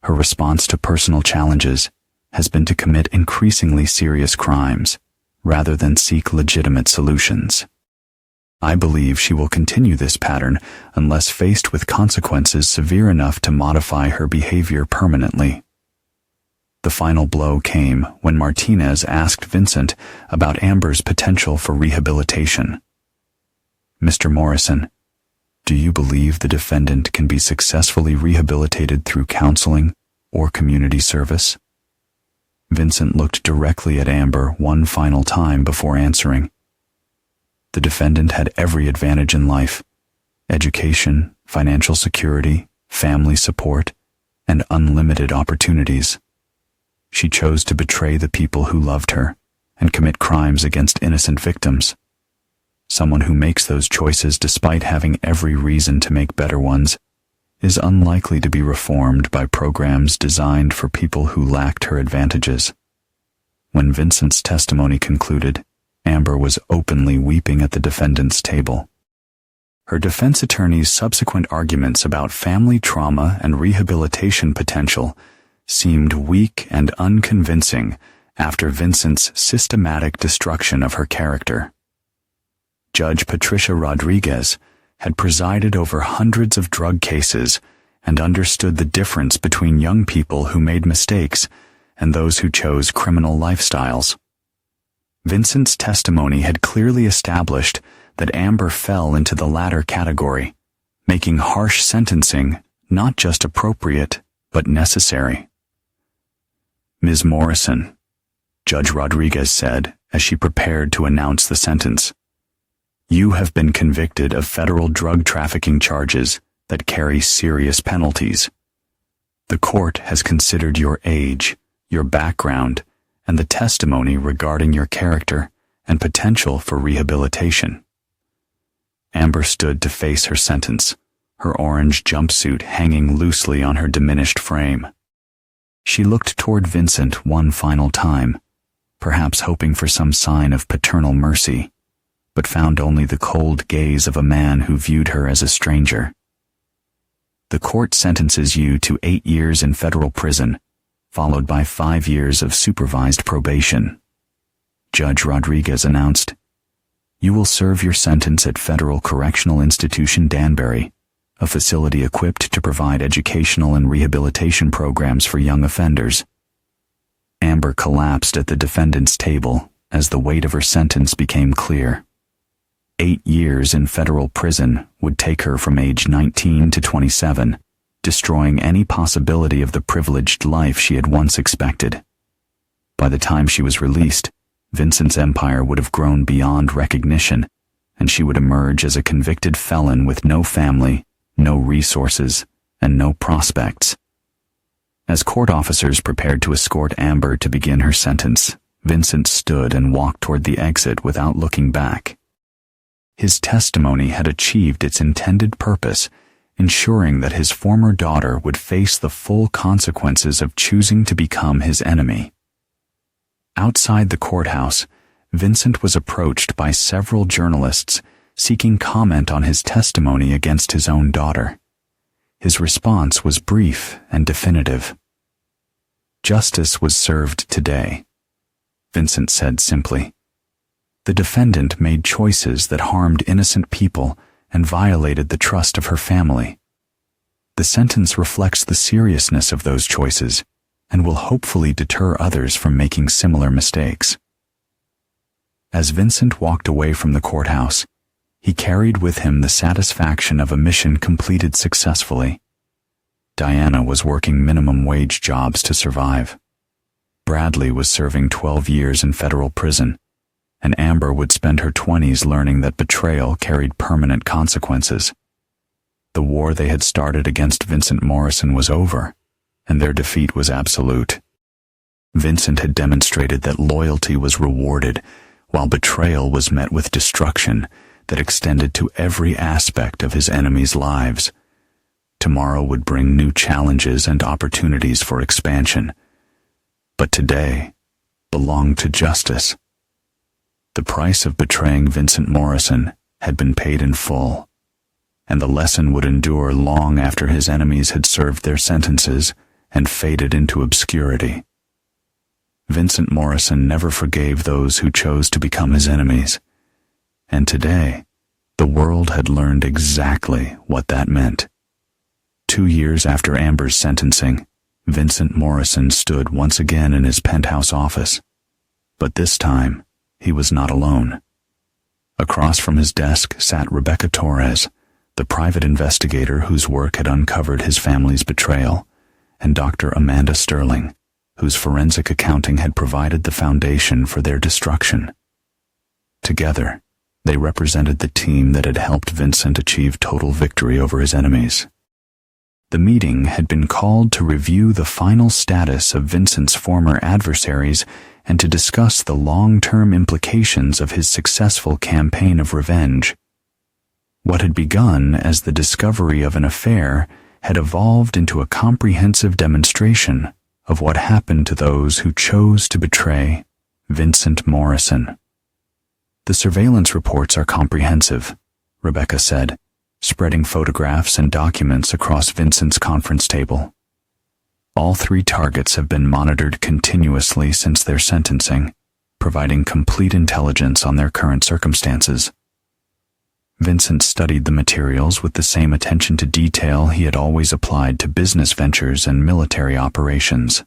Her response to personal challenges has been to commit increasingly serious crimes rather than seek legitimate solutions. I believe she will continue this pattern unless faced with consequences severe enough to modify her behavior permanently." The final blow came when Martinez asked Vincent about Amber's potential for rehabilitation. "Mr. Morrison, do you believe the defendant can be successfully rehabilitated through counseling or community service?" Vincent looked directly at Amber one final time before answering. The defendant had every advantage in life: education, financial security, family support, and unlimited opportunities. She chose to betray the people who loved her and commit crimes against innocent victims. Someone who makes those choices despite having every reason to make better ones is unlikely to be reformed by programs designed for people who lacked her advantages. When Vincent's testimony concluded, Amber was openly weeping at the defendant's table. Her defense attorney's subsequent arguments about family trauma and rehabilitation potential seemed weak and unconvincing after Vincent's systematic destruction of her character. Judge Patricia Rodriguez had presided over hundreds of drug cases and understood the difference between young people who made mistakes and those who chose criminal lifestyles. Vincent's testimony had clearly established that Amber fell into the latter category, making harsh sentencing not just appropriate, but necessary. "Ms. Morrison," Judge Rodriguez said as she prepared to announce the sentence, "you have been convicted of federal drug trafficking charges that carry serious penalties. The court has considered your age, your background, and the testimony regarding your character and potential for rehabilitation." Amber stood to face her sentence, her orange jumpsuit hanging loosely on her diminished frame. She looked toward Vincent one final time, perhaps hoping for some sign of paternal mercy, but found only the cold gaze of a man who viewed her as a stranger. "The court sentences you to 8 years in federal prison, followed by 5 years of supervised probation," Judge Rodriguez announced. "You will serve your sentence at Federal Correctional Institution Danbury, a facility equipped to provide educational and rehabilitation programs for young offenders." Amber collapsed at the defendant's table as the weight of her sentence became clear. 8 years in federal prison would take her from age 19 to 27, destroying any possibility of the privileged life she had once expected. By the time she was released, Vincent's empire would have grown beyond recognition, and she would emerge as a convicted felon with no family, no resources, and no prospects. As court officers prepared to escort Amber to begin her sentence, Vincent stood and walked toward the exit without looking back. His testimony had achieved its intended purpose, ensuring that his former daughter would face the full consequences of choosing to become his enemy. Outside the courthouse, Vincent was approached by several journalists seeking comment on his testimony against his own daughter. His response was brief and definitive. "Justice was served today," Vincent said simply. "The defendant made choices that harmed innocent people and violated the trust of her family. The sentence reflects the seriousness of those choices and will hopefully deter others from making similar mistakes." As Vincent walked away from the courthouse, he carried with him the satisfaction of a mission completed successfully. Diana was working minimum wage jobs to survive. Bradley was serving 12 years in federal prison, and Amber would spend her 20s learning that betrayal carried permanent consequences. The war they had started against Vincent Morrison was over, and their defeat was absolute. Vincent had demonstrated that loyalty was rewarded, while betrayal was met with destruction that extended to every aspect of his enemies' lives. Tomorrow would bring new challenges and opportunities for expansion, but today belonged to justice. The price of betraying Vincent Morrison had been paid in full, and the lesson would endure long after his enemies had served their sentences and faded into obscurity. Vincent Morrison never forgave those who chose to become his enemies, and today, the world had learned exactly what that meant. 2 years after Amber's sentencing, Vincent Morrison stood once again in his penthouse office, but this time, he was not alone. Across from his desk sat Rebecca Torres, the private investigator whose work had uncovered his family's betrayal, and Dr. Amanda Sterling, whose forensic accounting had provided the foundation for their destruction. Together, they represented the team that had helped Vincent achieve total victory over his enemies. The meeting had been called to review the final status of Vincent's former adversaries and to discuss the long-term implications of his successful campaign of revenge. What had begun as the discovery of an affair had evolved into a comprehensive demonstration of what happened to those who chose to betray Vincent Morrison. "The surveillance reports are comprehensive," Rebecca said, spreading photographs and documents across Vincent's conference table. "All 3 targets have been monitored continuously since their sentencing, providing complete intelligence on their current circumstances." Vincent studied the materials with the same attention to detail he had always applied to business ventures and military operations.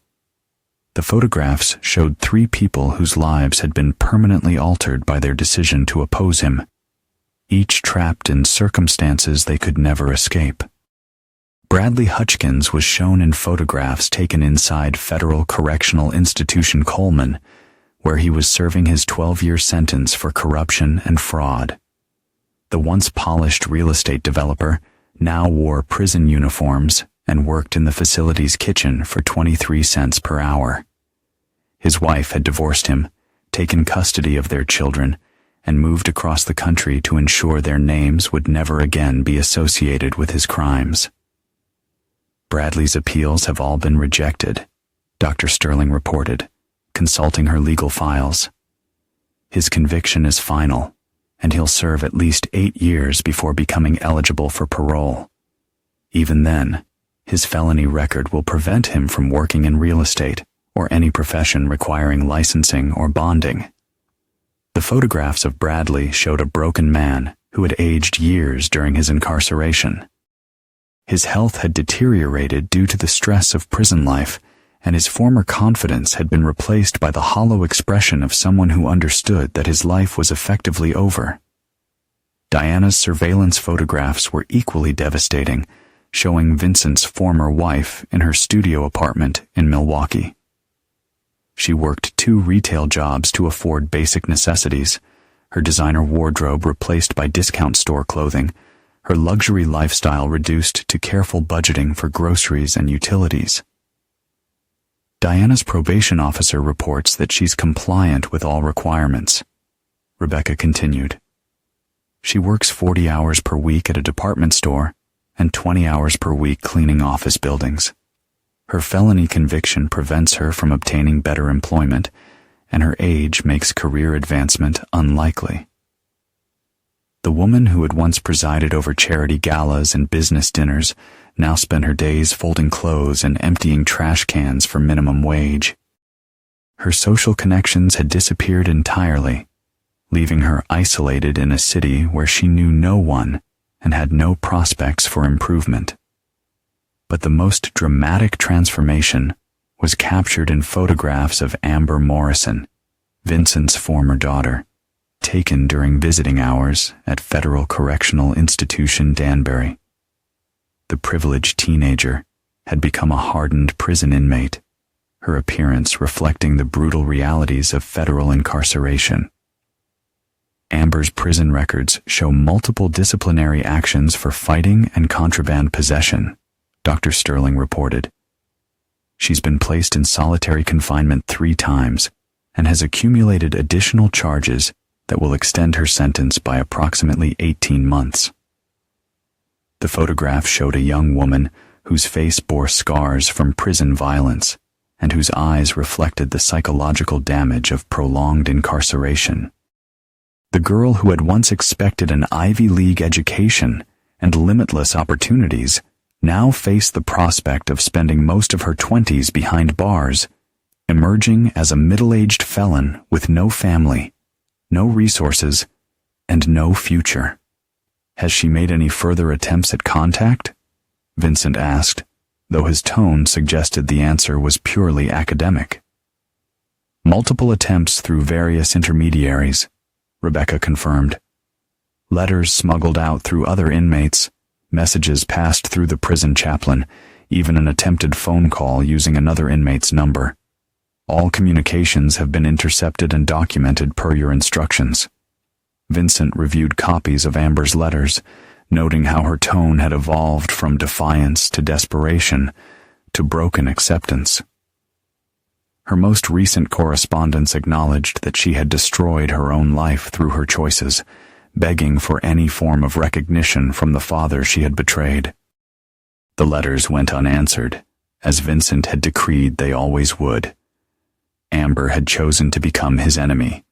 The photographs showed 3 people whose lives had been permanently altered by their decision to oppose him, each trapped in circumstances they could never escape. Bradley Hutchkins was shown in photographs taken inside Federal Correctional Institution Coleman, where he was serving his 12-year sentence for corruption and fraud. The once polished real estate developer now wore prison uniforms and worked in the facility's kitchen for 23 cents per hour. His wife had divorced him, taken custody of their children, and moved across the country to ensure their names would never again be associated with his crimes. "Bradley's appeals have all been rejected," Dr. Sterling reported, consulting her legal files. "His conviction is final, and he'll serve at least 8 years before becoming eligible for parole. Even then, his felony record will prevent him from working in real estate or any profession requiring licensing or bonding." The photographs of Bradley showed a broken man who had aged years during his incarceration. His health had deteriorated due to the stress of prison life, and his former confidence had been replaced by the hollow expression of someone who understood that his life was effectively over. Diana's surveillance photographs were equally devastating, showing Vincent's former wife in her studio apartment in Milwaukee. She worked 2 retail jobs to afford basic necessities, her designer wardrobe replaced by discount store clothing, her luxury lifestyle reduced to careful budgeting for groceries and utilities. Diana's probation officer reports that she's compliant with all requirements. Rebecca continued. "She works 40 hours per week at a department store and 20 hours per week cleaning office buildings. Her felony conviction prevents her from obtaining better employment, and her age makes career advancement unlikely." The woman who had once presided over charity galas and business dinners now spent her days folding clothes and emptying trash cans for minimum wage. Her social connections had disappeared entirely, leaving her isolated in a city where she knew no one and had no prospects for improvement. But the most dramatic transformation was captured in photographs of Amber Morrison, Vincent's former daughter, taken during visiting hours at Federal Correctional Institution Danbury. The privileged teenager had become a hardened prison inmate, her appearance reflecting the brutal realities of federal incarceration. Amber's prison records show multiple disciplinary actions for fighting and contraband possession, Dr. Sterling reported. She's been placed in solitary confinement 3 times and has accumulated additional charges that will extend her sentence by approximately 18 months. The photograph showed a young woman whose face bore scars from prison violence and whose eyes reflected the psychological damage of prolonged incarceration. The girl who had once expected an Ivy League education and limitless opportunities now faced the prospect of spending most of her 20s behind bars, emerging as a middle-aged felon with no family, no resources, and no future. "Has she made any further attempts at contact?" Vincent asked, though his tone suggested the answer was purely academic. "Multiple attempts through various intermediaries," Rebecca confirmed. "Letters smuggled out through other inmates, messages passed through the prison chaplain, even an attempted phone call using another inmate's number. All communications have been intercepted and documented per your instructions." Vincent reviewed copies of Amber's letters, noting how her tone had evolved from defiance to desperation to broken acceptance. Her most recent correspondence acknowledged that she had destroyed her own life through her choices, begging for any form of recognition from the father she had betrayed. The letters went unanswered, as Vincent had decreed they always would. Amber had chosen to become his enemy,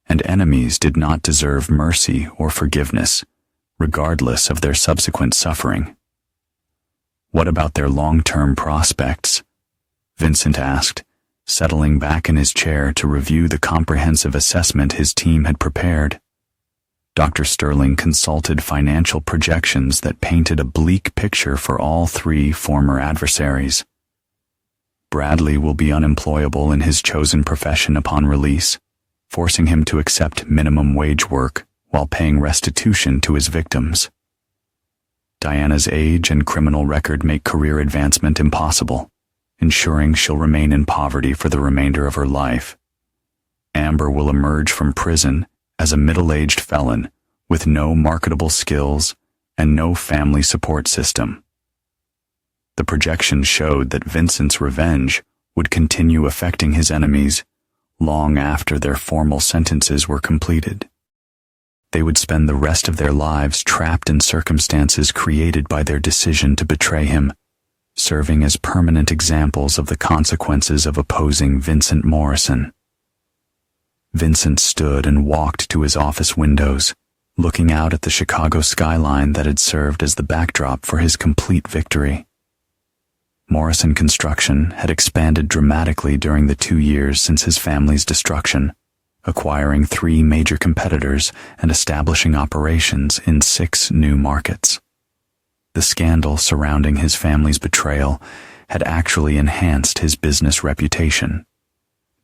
and enemies did not deserve mercy or forgiveness, regardless of their subsequent suffering. What about their long-term prospects? Vincent asked, settling back in his chair to review the comprehensive assessment his team had prepared. Dr. Sterling consulted financial projections that painted a bleak picture for all three former adversaries. Bradley will be unemployable in his chosen profession upon release, forcing him to accept minimum wage work while paying restitution to his victims. Diana's age and criminal record make career advancement impossible, ensuring she'll remain in poverty for the remainder of her life. Amber will emerge from prison as a middle-aged felon with no marketable skills and no family support system. The projections showed that Vincent's revenge would continue affecting his enemies long after their formal sentences were completed. They would spend the rest of their lives trapped in circumstances created by their decision to betray him, serving as permanent examples of the consequences of opposing Vincent Morrison. Vincent stood and walked to his office windows, looking out at the Chicago skyline that had served as the backdrop for his complete victory. Morrison Construction had expanded dramatically during the 2 years since his family's destruction, acquiring 3 major competitors and establishing operations in 6 new markets. The scandal surrounding his family's betrayal had actually enhanced his business reputation,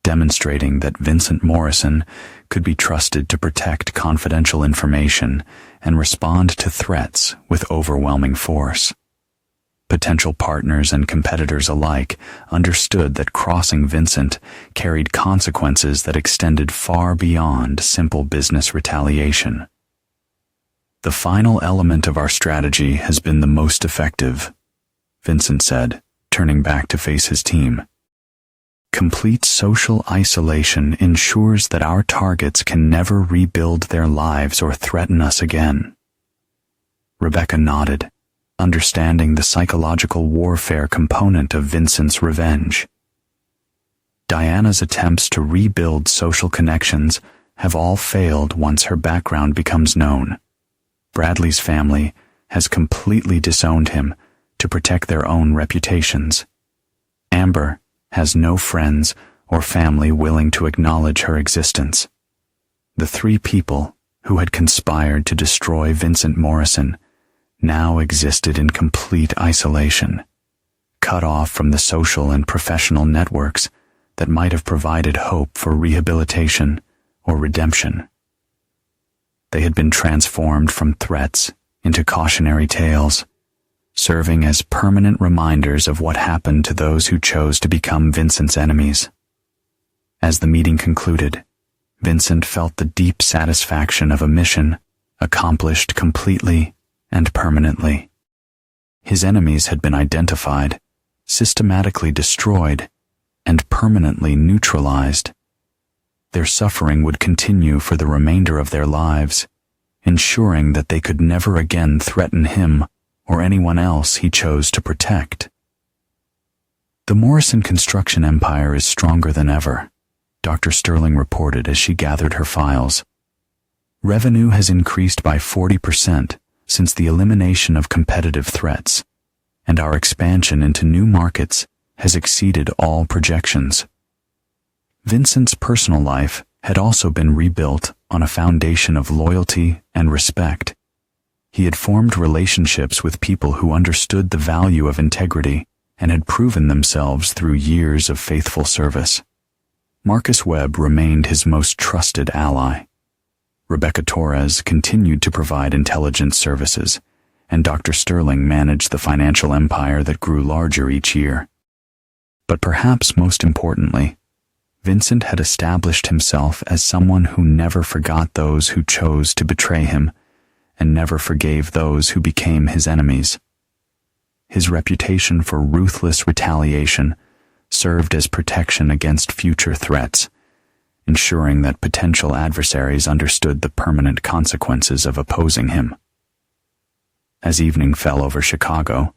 demonstrating that Vincent Morrison could be trusted to protect confidential information and respond to threats with overwhelming force. Potential partners and competitors alike understood that crossing Vincent carried consequences that extended far beyond simple business retaliation. "The final element of our strategy has been the most effective," Vincent said, turning back to face his team. "Complete social isolation ensures that our targets can never rebuild their lives or threaten us again." Rebecca nodded, understanding the psychological warfare component of Vincent's revenge. Diana's attempts to rebuild social connections have all failed once her background becomes known. Bradley's family has completely disowned him to protect their own reputations. Amber has no friends or family willing to acknowledge her existence. The 3 people who had conspired to destroy Vincent Morrison now existed in complete isolation, cut off from the social and professional networks that might have provided hope for rehabilitation or redemption. They had been transformed from threats into cautionary tales, serving as permanent reminders of what happened to those who chose to become Vincent's enemies. As the meeting concluded, Vincent felt the deep satisfaction of a mission accomplished completely and permanently. His enemies had been identified, systematically destroyed, and permanently neutralized. Their suffering would continue for the remainder of their lives, ensuring that they could never again threaten him or anyone else he chose to protect. "The Morrison construction empire is stronger than ever," Dr. Sterling reported as she gathered her files. "Revenue has increased by 40% since the elimination of competitive threats, and our expansion into new markets has exceeded all projections." Vincent's personal life had also been rebuilt on a foundation of loyalty and respect. He had formed relationships with people who understood the value of integrity and had proven themselves through years of faithful service. Marcus Webb remained his most trusted ally. Rebecca Torres continued to provide intelligence services, and Dr. Sterling managed the financial empire that grew larger each year. But perhaps most importantly, Vincent had established himself as someone who never forgot those who chose to betray him and never forgave those who became his enemies. His reputation for ruthless retaliation served as protection against future threats, ensuring that potential adversaries understood the permanent consequences of opposing him. As evening fell over Chicago,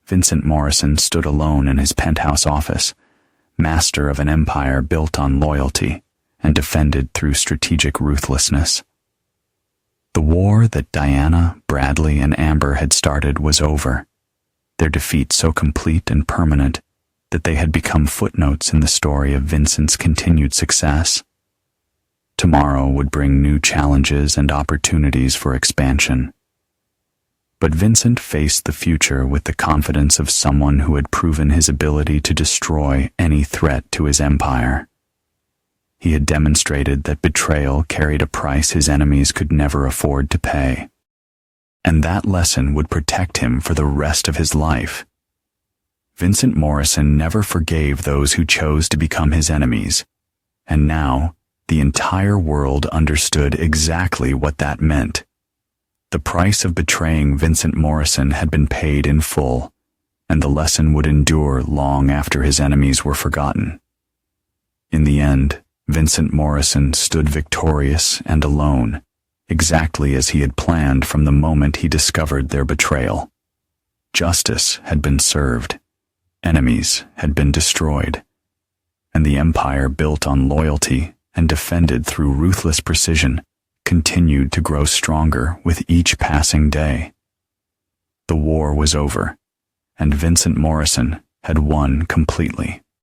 Vincent Morrison stood alone in his penthouse office, master of an empire built on loyalty and defended through strategic ruthlessness. The war that Diana, Bradley, and Amber had started was over, their defeat so complete and permanent that they had become footnotes in the story of Vincent's continued success. Tomorrow would bring new challenges and opportunities for expansion. But Vincent faced the future with the confidence of someone who had proven his ability to destroy any threat to his empire. He had demonstrated that betrayal carried a price his enemies could never afford to pay. And that lesson would protect him for the rest of his life. Vincent Morrison never forgave those who chose to become his enemies, and now the entire world understood exactly what that meant. The price of betraying Vincent Morrison had been paid in full, and the lesson would endure long after his enemies were forgotten. In the end, Vincent Morrison stood victorious and alone, exactly as he had planned from the moment he discovered their betrayal. Justice had been served, enemies had been destroyed, and the empire built on loyalty and defended through ruthless precision continued to grow stronger with each passing day. The war was over, and Vincent Morrison had won completely.